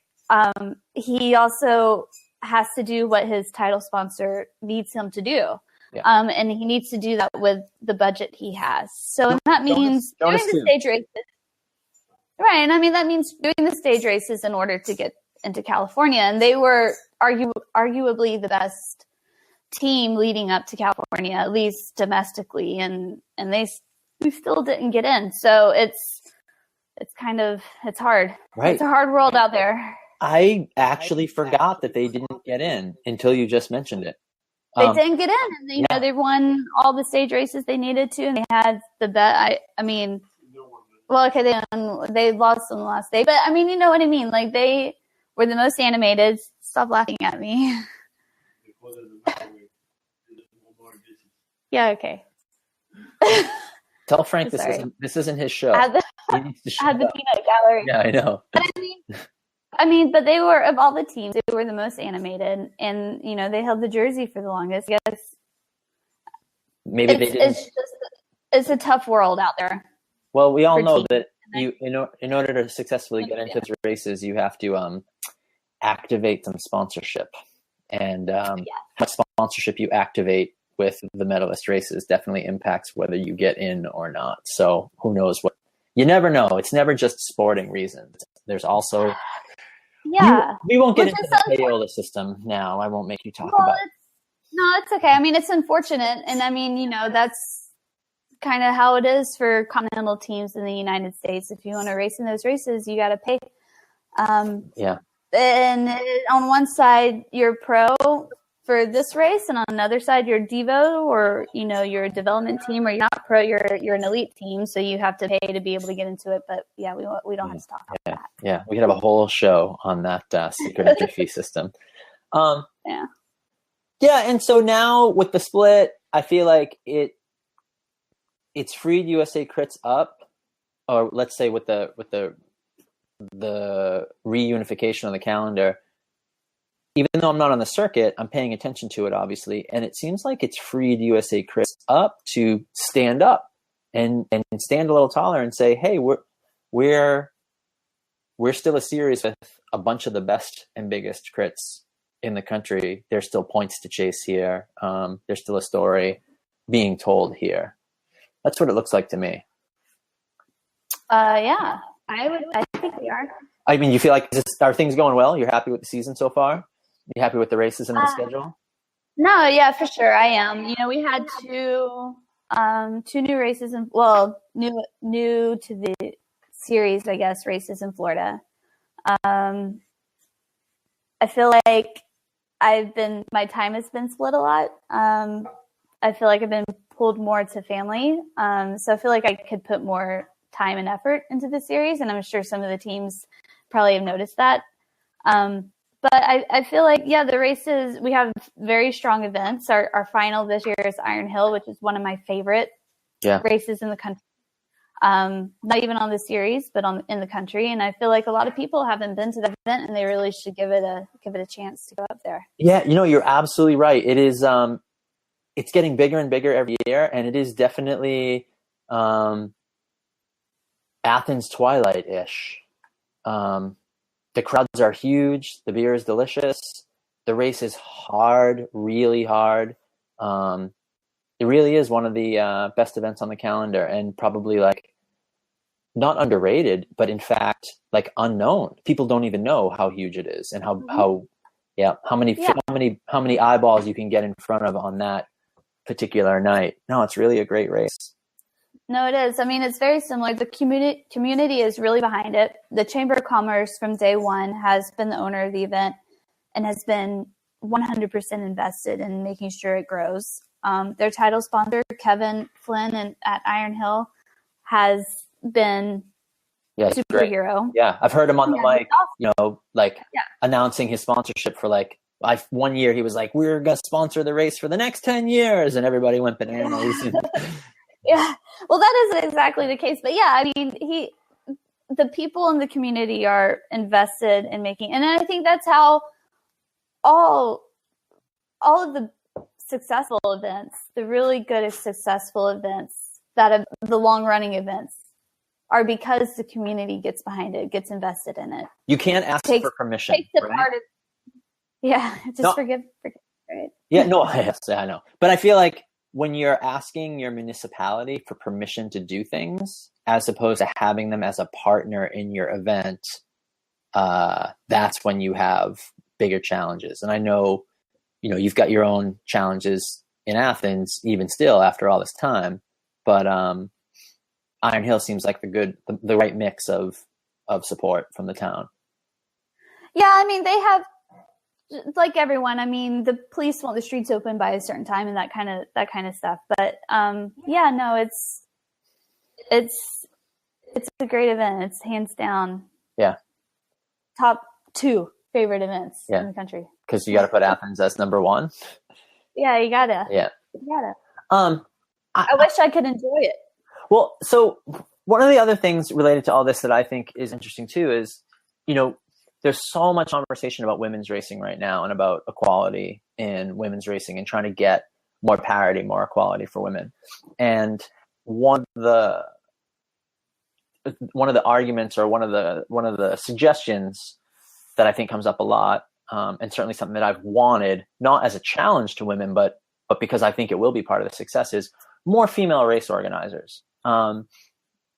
He also has to do what his title sponsor needs him to do. Yeah. And he needs to do that with the budget he has. So that means doing the stage races. Right. And I mean, that means doing the stage races in order to get into California. And they were arguably the best team leading up to California, at least domestically. And we still didn't get in. So it's hard. Right. It's a hard world out there. I actually forgot that they didn't get in until you just mentioned it. They didn't get in, and they won all the stage races they needed to, and they had the bet. They lost on the last day, but I mean, you know what I mean. Like they were the most animated. Stop laughing at me. Yeah. Okay. Tell Frank this isn't his show. He needs to shut up. The peanut gallery. Yeah, I know. But I mean, but they were, of all the teams, they were the most animated, and they held the jersey for the longest. I guess maybe they didn't. It's a tough world out there. Well, we all know that in order to successfully get into the races, you have to activate some sponsorship, and what sponsorship you activate with the medalist races definitely impacts whether you get in or not. So who knows what? You never know. It's never just sporting reasons. There's also. Yeah. We won't get into the payola system now. I won't make you talk about it. No, it's okay. I mean, it's unfortunate. And I mean, that's kind of how it is for continental teams in the United States. If you want to race in those races, you got to pay. Yeah. And on one side, you're pro for this race, and on another side, you're Devo, or you're a development team, or you're not pro, you're an elite team, so you have to pay to be able to get into it. But yeah, we don't have to talk about that. Yeah, we could have a whole show on that secret entry fee system. Yeah, and so now with the split, I feel like it's freed USA Crits up, or let's say with the the reunification of the calendar, even though I'm not on the circuit, I'm paying attention to it, obviously. And it seems like it's freed USA Crits up to stand up and stand a little taller and say, hey, we're still a series with a bunch of the best and biggest crits in the country. There's still points to chase here. There's still a story being told here. That's what it looks like to me. Yeah, I think we are. I mean, you feel like, are things going well? You're happy with the season so far? You happy with the races and the schedule? No, yeah, for sure. I am. You know, we had two new races new to the series, I guess, races in Florida. I feel like my time has been split a lot. I feel like I've been pulled more to family. So I feel like I could put more time and effort into the series, and I'm sure some of the teams probably have noticed that. But I feel like, yeah, the races, we have very strong events. Our final this year is Iron Hill, which is one of my favorite races in the country. Not even on the series, but in the country. And I feel like a lot of people haven't been to the event, and they really should give it a chance to go up there. Yeah, you're absolutely right. It is, it's getting bigger and bigger every year, and it is definitely Athens Twilight-ish. The crowds are huge. The beer is delicious. The race is hard, really hard. It really is one of the best events on the calendar, and probably like not underrated, but in fact like unknown. People don't even know how huge it is and how many eyeballs you can get in front of on that particular night. No, it's really a great race. No, it is. I mean, it's very similar. The community is really behind it. The Chamber of Commerce from day one has been the owner of the event and has been 100% invested in making sure it grows. Their title sponsor, Kevin Flynn at Iron Hill, has been a superhero. Great. Yeah, I've heard him on the mic, announcing his sponsorship for one year he was like, we're going to sponsor the race for the next 10 years. And everybody went bananas. Yeah, well, that is exactly the case. But yeah, I mean, the people in the community are invested in making, and I think that's how all of the successful events, the really good, successful events, the long running events, are because the community gets behind it, gets invested in it. You can't ask for permission. Forgive, right? Yeah, no, yes, I know. But I feel like when you're asking your municipality for permission to do things, as opposed to having them as a partner in your event, that's when you have bigger challenges. And I know, you've got your own challenges in Athens, even still after all this time. But Iron Hill seems like the right mix of support from the town. Yeah, I mean, they have, like everyone, I mean, the police want the streets open by a certain time and that kind of stuff. But it's a great event. It's hands down. Yeah. Top 2 favorite events in the country. Because you got to put Athens as number 1. Yeah, you gotta. Yeah. You gotta. I wish I could enjoy it. Well, so one of the other things related to all this that I think is interesting too is, there's so much conversation about women's racing right now and about equality in women's racing and trying to get more parity, more equality for women. And one of the arguments or one of the suggestions that I think comes up a lot, and certainly something that I've wanted, not as a challenge to women, but because I think it will be part of the success, is more female race organizers.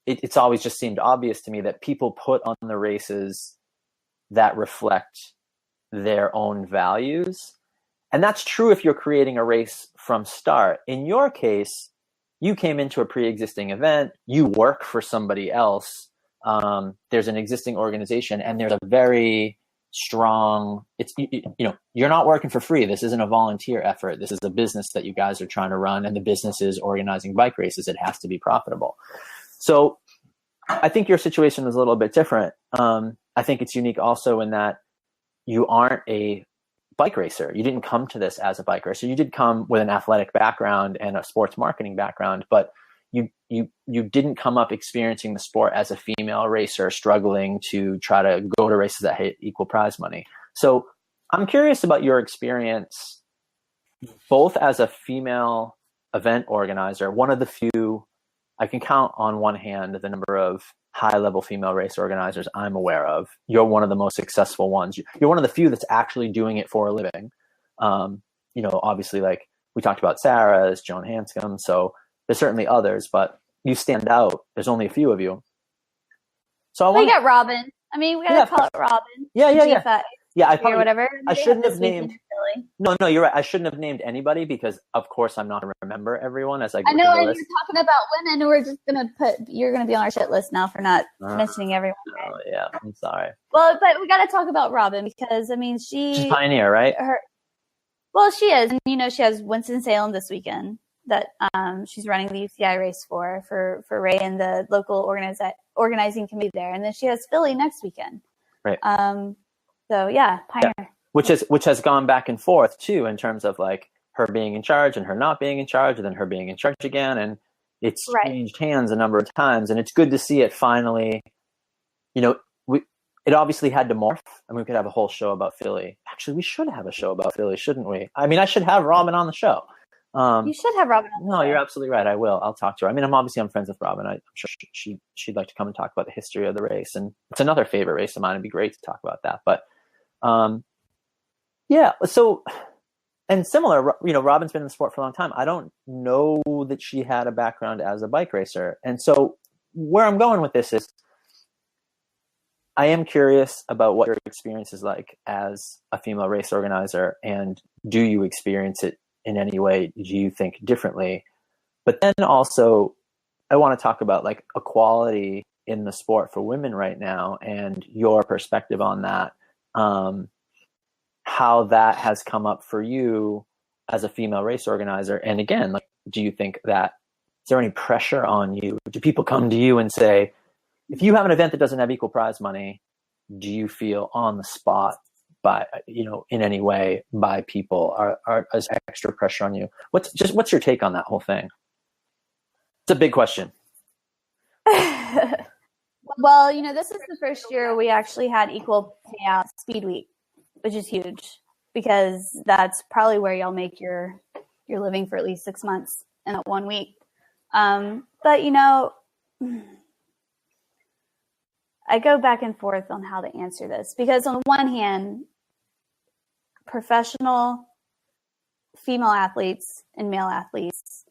It's always just seemed obvious to me that people put on the races that reflect their own values. And that's true if you're creating a race from start. In your case, you came into a pre-existing event, you work for somebody else. There's an existing organization, and there's a very strong, you're not working for free. This isn't a volunteer effort. This is a business that you guys are trying to run, and the business is organizing bike races. It has to be profitable. So I think your situation is a little bit different. I think it's unique also in that you aren't a bike racer. You didn't come to this as a bike racer. You did come with an athletic background and a sports marketing background, but you didn't come up experiencing the sport as a female racer struggling to try to go to races that hit equal prize money. So I'm curious about your experience, both as a female event organizer, one of the few, I can count on one hand the number of high-level female race organizers I'm aware of. You're one of the most successful ones. You're one of the few that's actually doing it for a living. Obviously, like we talked about Sarah's, Joan Hanscom, so there's certainly others, but you stand out. There's only a few of you. So we got Robin. I mean, we got to call it Robin. Yeah. Yeah, or whatever. I shouldn't have named. No, you're right. I shouldn't have named anybody because, of course, I'm not going to remember everyone as I go I know, through the and list. you're talking about women, and we're just going to you're going to be on our shit list now for not mentioning everyone. Oh, yeah. I'm sorry. Well, but we got to talk about Robin because, I mean, she's pioneer, right? Well, she is. And, she has Winston-Salem this weekend that she's running the UCI race for Ray and the local organizing committee there. And then she has Philly next weekend. Right. So, yeah, pioneer. Yeah. Which has gone back and forth, too, in terms of, like, her being in charge and her not being in charge and then her being in charge again. And it's changed hands a number of times. And it's good to see it finally, it obviously had to morph. I mean, we could have a whole show about Philly. Actually, we should have a show about Philly, shouldn't we? I mean, I should have Robin on the show. You should have Robin on the show. No, you're absolutely right. I will. I'll talk to her. I mean, I'm friends with Robin. I'm sure she'd like to come and talk about the history of the race. And it's another favorite race of mine. It'd be great to talk about that. But, yeah. So, and similar, Robin's been in the sport for a long time. I don't know that she had a background as a bike racer. And so where I'm going with this is I am curious about what your experience is like as a female race organizer, and do you experience it in any way? Do you think differently? But then also, I want to talk about like equality in the sport for women right now and your perspective on that, how that has come up for you as a female race organizer. And again, like, do you think that, is there any pressure on you? Do people come to you and say, if you have an event that doesn't have equal prize money, do you feel on the spot by, in any way by people are as extra pressure on you? What's your take on that whole thing? It's a big question. Well, this is the first year we actually had equal payout speed week, which is huge because that's probably where y'all make your living for at least 6 months in that 1 week. But I go back and forth on how to answer this because on the one hand, professional female athletes and male athletes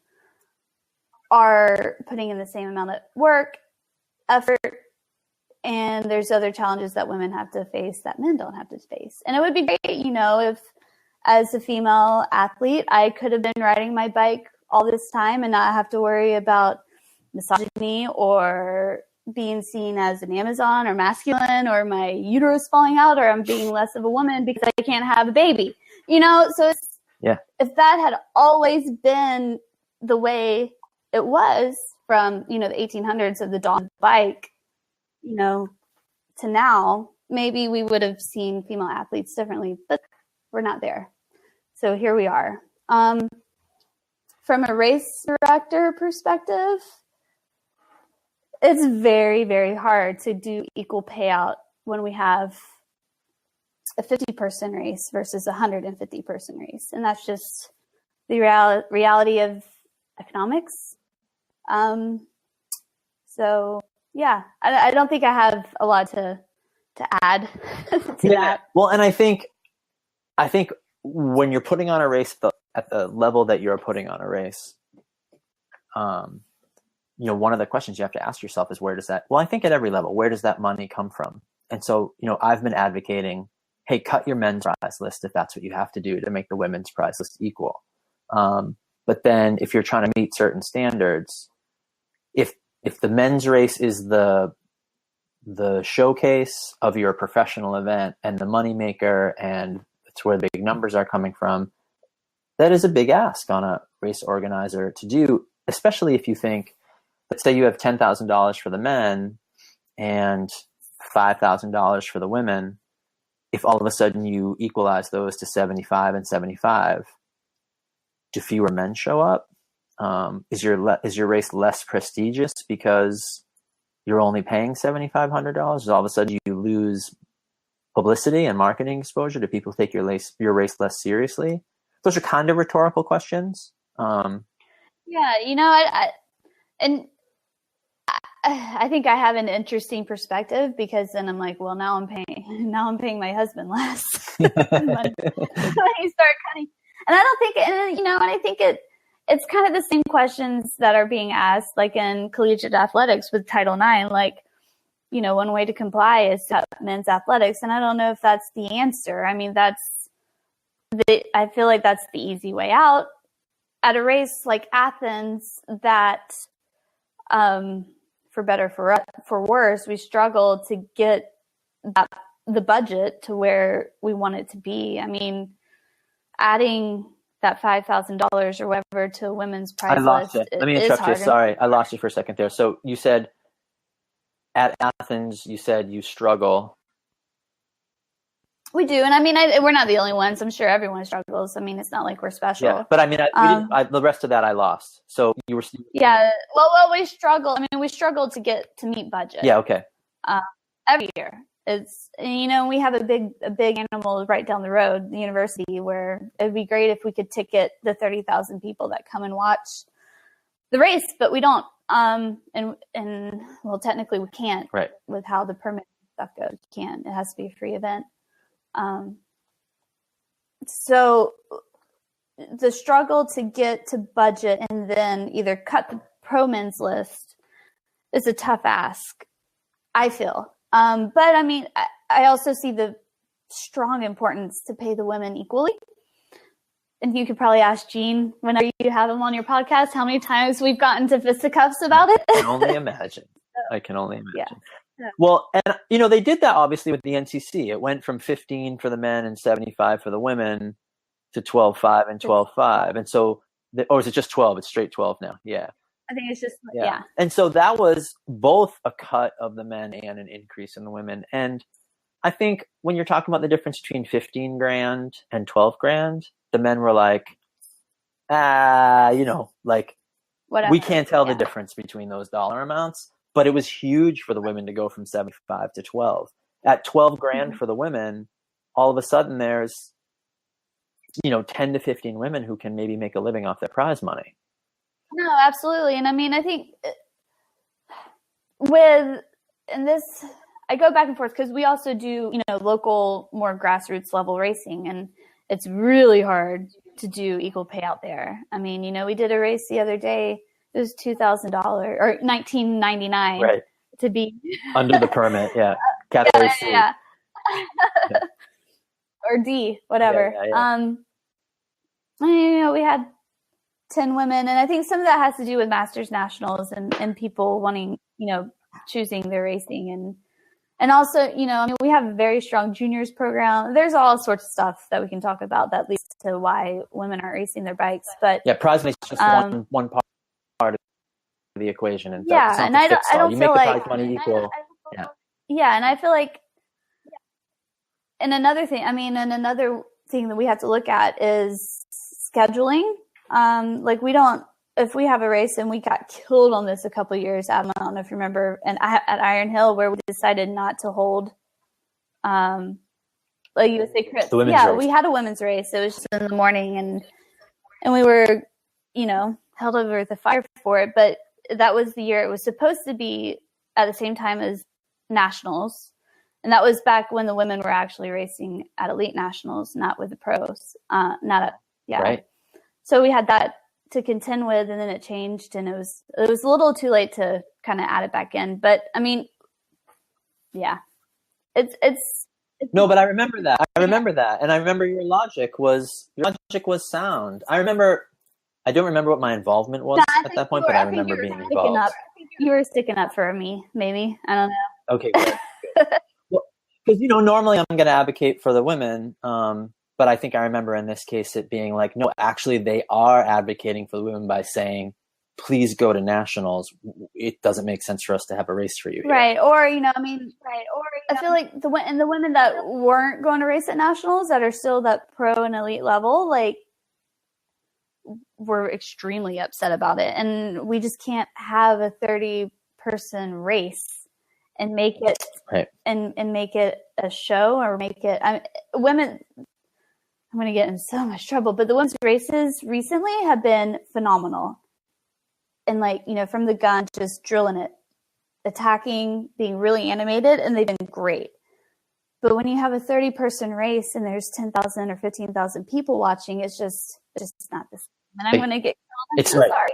are putting in the same amount of work, effort, and there's other challenges that women have to face that men don't have to face. And it would be great, if as a female athlete, I could have been riding my bike all this time and not have to worry about misogyny or being seen as an Amazon or masculine or my uterus falling out or I'm being less of a woman because I can't have a baby, so if that had always been the way it was from, the 1800s of the dawn bike, to now, maybe we would have seen female athletes differently, but we're not there. So here we are. From a race director perspective, it's very, very hard to do equal payout when we have a 50-person race versus a 150-person race. And that's just the reality of economics. So, yeah, I don't think I have a lot to add to that. Well, and I think when you're putting on a race at the level that you're putting on a race, one of the questions you have to ask yourself is I think at every level, where does that money come from? And so, I've been advocating, hey, cut your men's prize list if that's what you have to do to make the women's prize list equal. But then if you're trying to meet certain standards, if the men's race is the showcase of your professional event and the moneymaker, and it's where the big numbers are coming from, that is a big ask on a race organizer to do, especially if you think, let's say you have $10,000 for the men and $5,000 for the women. If all of a sudden you equalize those to 75 and 75, do fewer men show up? is your race less prestigious because you're only paying $7,500? All of a sudden you lose publicity and marketing exposure? Do people take your race less seriously? Those are kind of rhetorical questions. Yeah, I think I have an interesting perspective, because then I'm like, well, now I'm paying my husband less when you start cutting. And I don't think, and I think it's kind of the same questions that are being asked, like in collegiate athletics with Title IX, like, one way to comply is to cut men's athletics. And I don't know if that's the answer. I mean, I feel like that's the easy way out at a race like Athens that, for better, for worse, we struggle to get the budget to where we want it to be. I mean, adding that $5,000 or whatever to a women's prize list. I lost you. Let me interrupt you. Sorry, I lost you for a second there. So you said at Athens, you said you struggle. We do, and I mean, we're not the only ones. I'm sure everyone struggles. I mean, it's not like we're special. Yeah, but I mean, the rest of that I lost. So you were. Yeah, well, we struggle. I mean, we struggle to meet budget. Yeah. Okay. Every year, it's we have a big animal right down the road, the university, where it'd be great if we could ticket the 30,000 people that come and watch the race, but we don't. And well, technically we can't. Right. With how the permit stuff goes, you can't. It has to be a free event. So the struggle to get to budget and then either cut the pro men's list is a tough ask, I feel. But I mean, I also see the strong importance to pay the women equally. And you could probably ask Gene whenever you have him on your podcast how many times we've gotten to fisticuffs about it. I can only imagine. Yeah. Well, and they did that obviously with the NCC. It went from 15 for the men and 75 for the women to 12.5 and 12.5. And so, or is it just 12? It's straight 12 now. Yeah. I think it's just, yeah. And so that was both a cut of the men and an increase in the women. And I think when you're talking about the difference between 15 grand and 12 grand, the men were like, like, whatever. We can't tell the difference between those dollar amounts. But it was huge for the women to go from 75 to 12. At 12 grand for the women, all of a sudden there's, 10 to 15 women who can maybe make a living off their prize money. No, absolutely. And I mean, I think I go back and forth because we also do, local, more grassroots level racing, and it's really hard to do equal pay out there. I mean, we did a race the other day. It was $2,000 or $19.99 right. to be under the permit. Yeah. Category C. Yeah. Or D, whatever. Yeah. We had 10 women, and I think some of that has to do with Masters Nationals and people wanting, choosing their racing and also, we have a very strong juniors program. There's all sorts of stuff that we can talk about that leads to why women aren't racing their bikes. But yeah, prize money is just one part of the equation. And and I don't you feel make like the prize money equal. Yeah, and I feel like, and another thing that we have to look at is scheduling. If we have a race and we got killed on this a couple of years, I don't know if you remember, and at Iron Hill where we decided not to hold, USA Crits. Race. We had a women's race. It was just in the morning, and we were, held over the fire for it. But that was the year it was supposed to be at the same time as nationals, and that was back when the women were actually racing at elite nationals, not with the pros. Right. So we had that to contend with, and then it changed, and it was a little too late to kind of add it back in. But I mean, yeah, it's no, but I remember that. And I remember your logic was sound. I don't remember what my involvement was at that point, but I remember being involved. You were sticking up for me, maybe. I don't know. Okay, good. Well, because normally I'm going to advocate for the women. But I think I remember in this case it being like, no, actually they are advocating for the women by saying, please go to nationals. It doesn't make sense for us to have a race for you here. Right. Or, I feel like the women that weren't going to race at nationals that are still that pro and elite level, like were extremely upset about it. And we just can't have a 30-person race and make it and make it a show or make it women. I'm going to get in so much trouble, but the women's races recently have been phenomenal. And like, you know, from the gun, just drilling it, attacking, being really animated, and they've been great. But when you have a 30-person race and there's 10,000 or 15,000 people watching, it's just not the same. And I'm going to get killed. It's right. Sorry.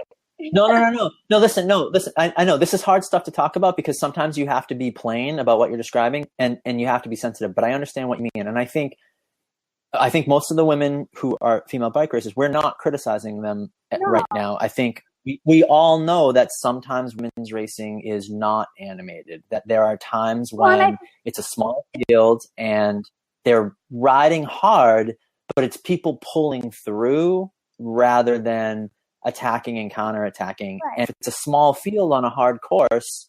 No. Listen. I know this is hard stuff to talk about because sometimes you have to be plain about what you're describing and you have to be sensitive, but I understand what you mean. And I think most of the women who are female bike racers, we're not criticizing them right now. I think we all know that sometimes women's racing is not animated, that there are times when it's a small field and they're riding hard, but it's people pulling through rather than attacking and counterattacking. Right. And if it's a small field on a hard course,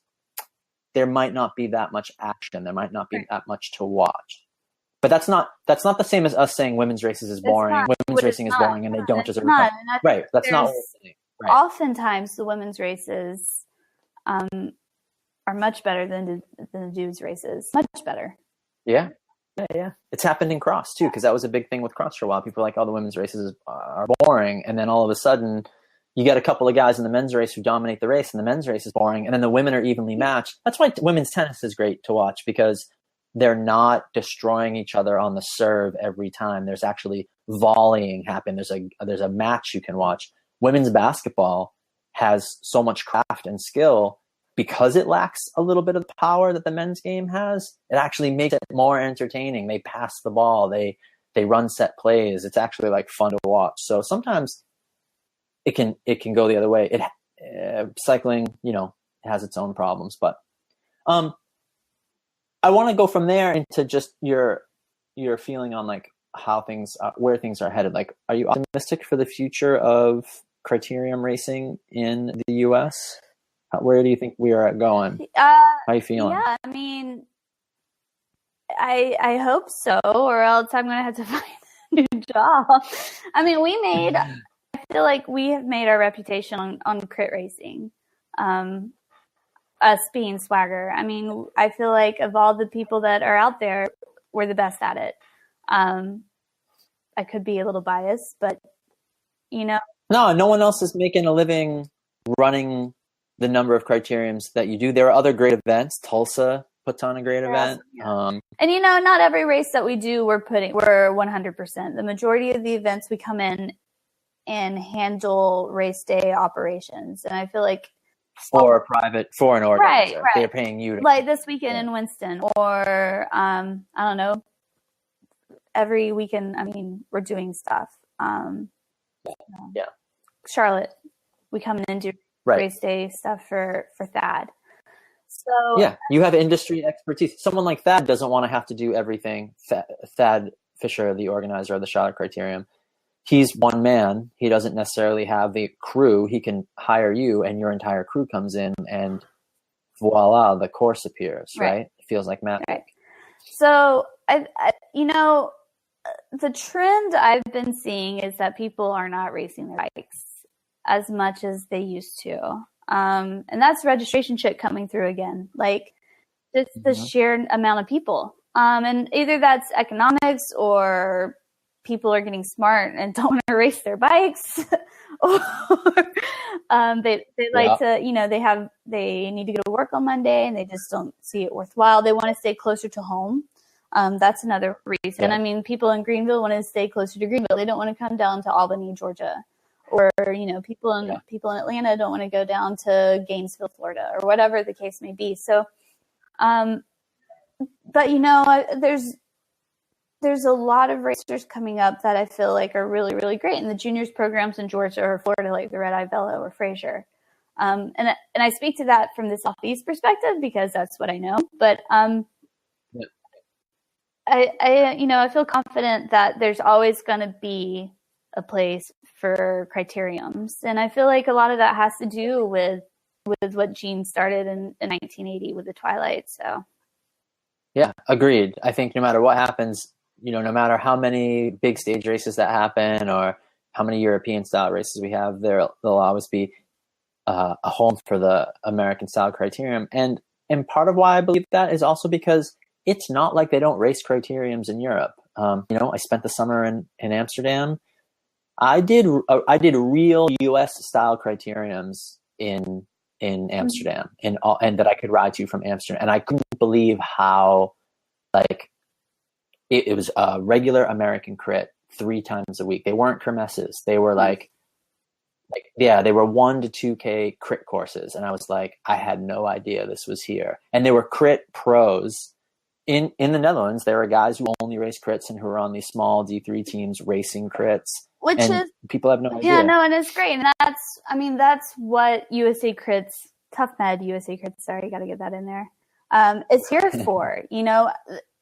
there might not be that much action. There might not be that much to watch. But that's not the same as us saying women's races is boring. Women's racing is boring and they don't deserve it. Right. That's not what we're saying. Right. Oftentimes the women's races are much better than the dudes' races. Much better. Yeah. It's happened in cross too, because that was a big thing with cross for a while. People were like, oh, the women's races are boring. And then all of a sudden you get a couple of guys in the men's race who dominate the race and the men's race is boring. And then the women are evenly matched. That's why women's tennis is great to watch, because they're not destroying each other on the serve every time. There's actually volleying happen. There's a match you can watch. Women's basketball has so much craft and skill because it lacks a little bit of the power that the men's game has. It actually makes it more entertaining. They pass the ball. They run set plays. It's actually like fun to watch. So sometimes it can go the other way. Cycling, has its own problems, but I want to go from there into just your feeling on like how where things are headed. Like, are you optimistic for the future of criterium racing in the U.S.? Where do you think we are going? How are you feeling? Yeah, I mean, I hope so, or else I'm going to have to find a new job. I mean, I feel like we have made our reputation on crit racing. Us being swagger. I mean, I feel like of all the people that are out there, we're the best at it. I could be a little biased, but no one else is making a living running the number of criteriums that you do. There are other great events. Tulsa puts on a great event. And not every race that we do, we're 100%. The majority of the events we come in and handle race day operations. And I feel like for an organizer, right. They're paying you to, like this weekend in Winston, or I don't know, every weekend. I mean, we're doing stuff. Charlotte, we come in and do race day stuff for Thad. So you have industry expertise. Someone like Thad doesn't want to have to do everything. Thad Fisher, the organizer of the Charlotte Criterium, he's one man. He doesn't necessarily have the crew. He can hire you and your entire crew comes in and voila, the course appears, right? It feels like magic. Right. So, the trend I've been seeing is that people are not racing their bikes as much as they used to. And that's registration shit coming through again. Like just the sheer amount of people. And either that's economics or people are getting smart and don't want to race their bikes, or they like to, they need to go to work on Monday and they just don't see it worthwhile. They want to stay closer to home. That's another reason. I mean, people in Greenville want to stay closer to Greenville. They don't want to come down to Albany, Georgia, or people in Atlanta don't want to go down to Gainesville, Florida, or whatever the case may be. So, but there's a lot of racers coming up that I feel like are really, really great. And the juniors programs in Georgia or Florida, like the Red Eye Velo or Fraser. And I speak to that from the Southeast perspective because that's what I know. But I feel confident that there's always going to be a place for criteriums. And I feel like a lot of that has to do with what Gene started in 1980 with the Twilight. So. Yeah, agreed. I think no matter what happens, no matter how many big stage races that happen or how many European style races we have, there'll always be a home for the American style criterium. And part of why I believe that is also because it's not like they don't race criteriums in Europe. I spent the summer in Amsterdam. I did real US style criteriums in Amsterdam and that I could ride to from Amsterdam. And I couldn't believe how like it was a regular American crit 3 times a week. They weren't kermesses. They were they were 1 to 2K crit courses. And I was like, I had no idea this was here. And they were crit pros in the Netherlands. There were guys who only race crits and who were on these small D3 teams racing crits. Which is people have no idea. Yeah, no, and it's great. And that's what USA Crits, Tough Med USA Crits, sorry, got to get that in there, is here for.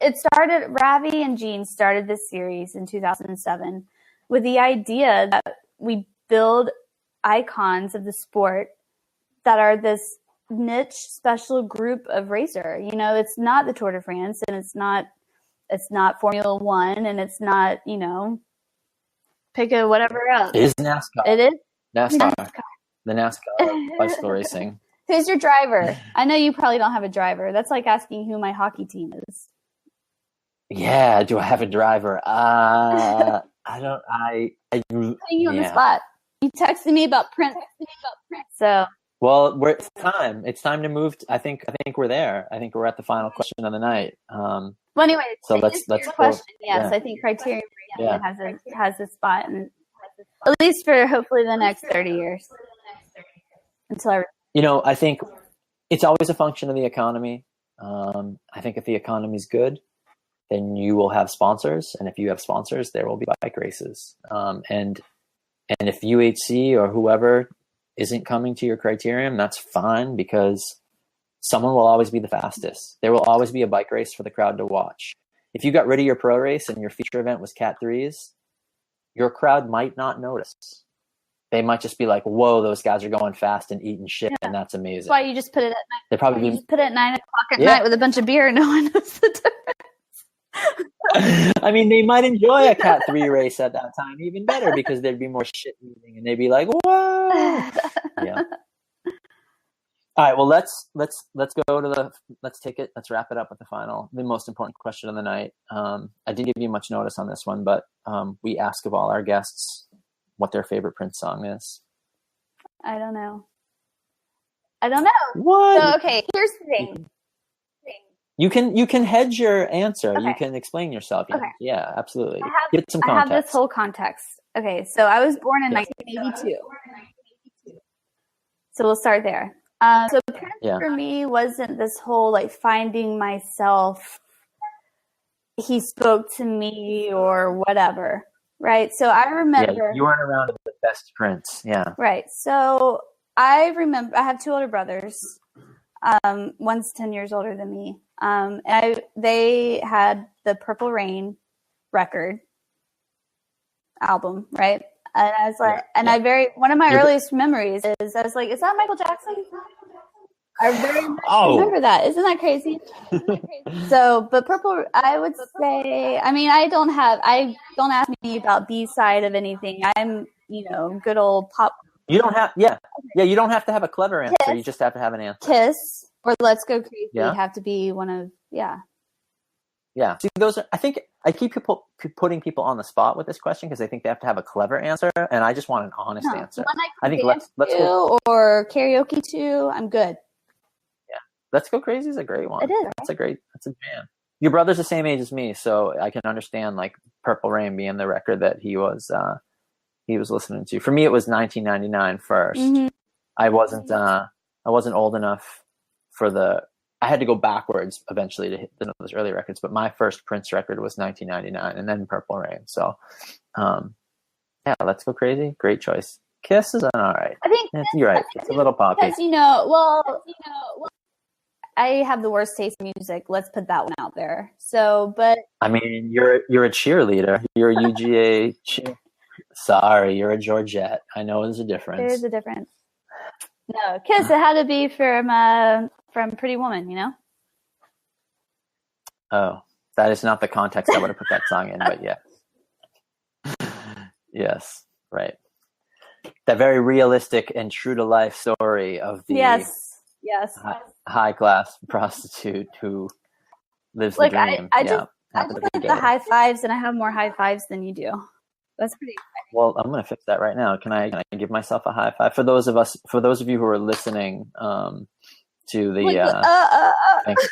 It started, Ravi and Gene started this series in 2007 with the idea that we build icons of the sport that are this niche special group of racer. It's not the Tour de France, and it's not Formula One, and it's not, pick a whatever else. It is NASCAR. It is? NASCAR. The NASCAR bicycle racing. Who's your driver? I know you probably don't have a driver. That's like asking who my hockey team is. Yeah, do I have a driver? I don't. Putting you on the spot. You texted me about Prince. So. Well, it's time. It's time to move. I think we're there. I think we're at the final question of the night. Well, anyway, so let's question. Yes, I think Criterion has a spot, and at least for hopefully the next 30 years. I think it's always a function of the economy. I think if the economy's good, then you will have sponsors, and if you have sponsors, there will be bike races. And if UHC or whoever isn't coming to your criterium, that's fine, because someone will always be the fastest. There will always be a bike race for the crowd to watch. If you got rid of your pro race and your feature event was Cat 3s, your crowd might not notice. They might just be like, whoa, those guys are going fast and eating shit, and that's amazing. That's why you just put it at night. They probably just put it at 9 o'clock at night with a bunch of beer, and no one knows the difference. I mean, they might enjoy a Cat 3 race at that time even better, because there'd be more shit moving, and they'd be like, whoa. Yeah. All right. Well, let's take it. Let's wrap it up with the most important question of the night. I didn't give you much notice on this one, but we ask of all our guests what their favorite Prince song is. I don't know. What? So, okay, here's the thing. You can hedge your answer. Okay. You can explain yourself. Okay. Yeah, absolutely. Get some context. I have this whole context. Okay, so I was born in 1982. So we'll start there. So Prince for me wasn't this whole like finding myself. He spoke to me or whatever, right? So I remember you weren't around the best Prince. Yeah. Right. So I remember I have 2 older brothers. One's 10 years older than me. They had the Purple Rain record album, right? And I was like, one of my earliest memories is I was like, is that Michael Jackson? I very much remember that. Isn't that crazy? So, but Purple, I would say, I mean, don't ask me about B-side of anything. I'm, good old pop. You don't have, you don't have to have a clever answer. Kiss. You just have to have an answer. Kiss or Let's Go Crazy have to be one of, Yeah. See, those are, I think I keep putting people on the spot with this question because they think they have to have a clever answer, and I just want an honest answer. I think let's go, or karaoke to, I'm good. Yeah. Let's Go Crazy is a great one. It is. That's a jam. Your brother's the same age as me, so I can understand like Purple Rain being the record that he was listening to. For me, it was 1999 first. Mm-hmm. I wasn't old enough for I had to go backwards eventually to hit those early records, but my first Prince record was 1999 and then Purple Rain. So, Let's Go Crazy. Great choice. Kiss is all right. I think you're right. It's a little poppy. Because, I have the worst taste in music. Let's put that one out there. So, but I mean, you're a cheerleader. You're a UGA Sorry, you're a Georgette. I know there's a difference. There's a difference. No, Kiss, it had to be from Pretty Woman, Oh, that is not the context I would have put that song in, but yeah. Yes, Right. That very realistic and true to life story of the Yes. high class prostitute who lives the Like dream. I just like the high fives, and I have more high fives than you do. That's pretty exciting. Well, I'm going to fix that right now. Can I give myself a high five for those of you who are listening to the thanks.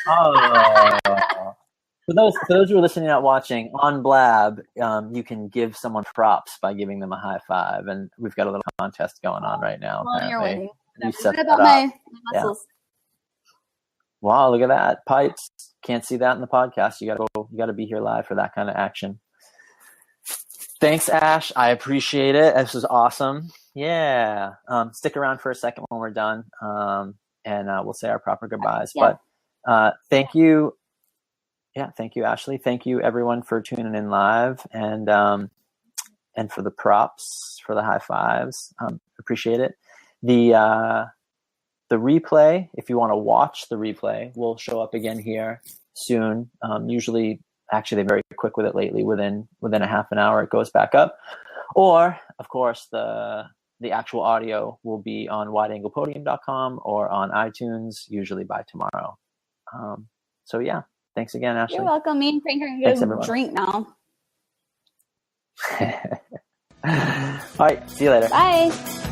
For those who are listening, not watching on Blab, you can give someone props by giving them a high five, and we've got a little contest going on right now. Well, you're winning. You set that up. My muscles. Yeah. Wow, look at that. Pipes. Can't see that in the podcast. You gotta be here live for that kind of action. Thanks, Ash. I appreciate it. This was awesome. Yeah. Stick around for a second when we're done. And we'll say our proper goodbyes. Yeah. But thank you. Yeah, thank you, Ashley. Thank you everyone for tuning in live and for the props, for the high fives. Appreciate it. The replay, if you want to watch the replay, will show up again here soon. Usually, actually, they're very quick with it lately. Within a half an hour, it goes back up. Or, of course, the actual audio will be on wideanglepodium.com or on iTunes, usually by tomorrow. So, yeah. Thanks again, Ashley. You're welcome. Me and Frank are going to go drink now. All right. See you later. Bye.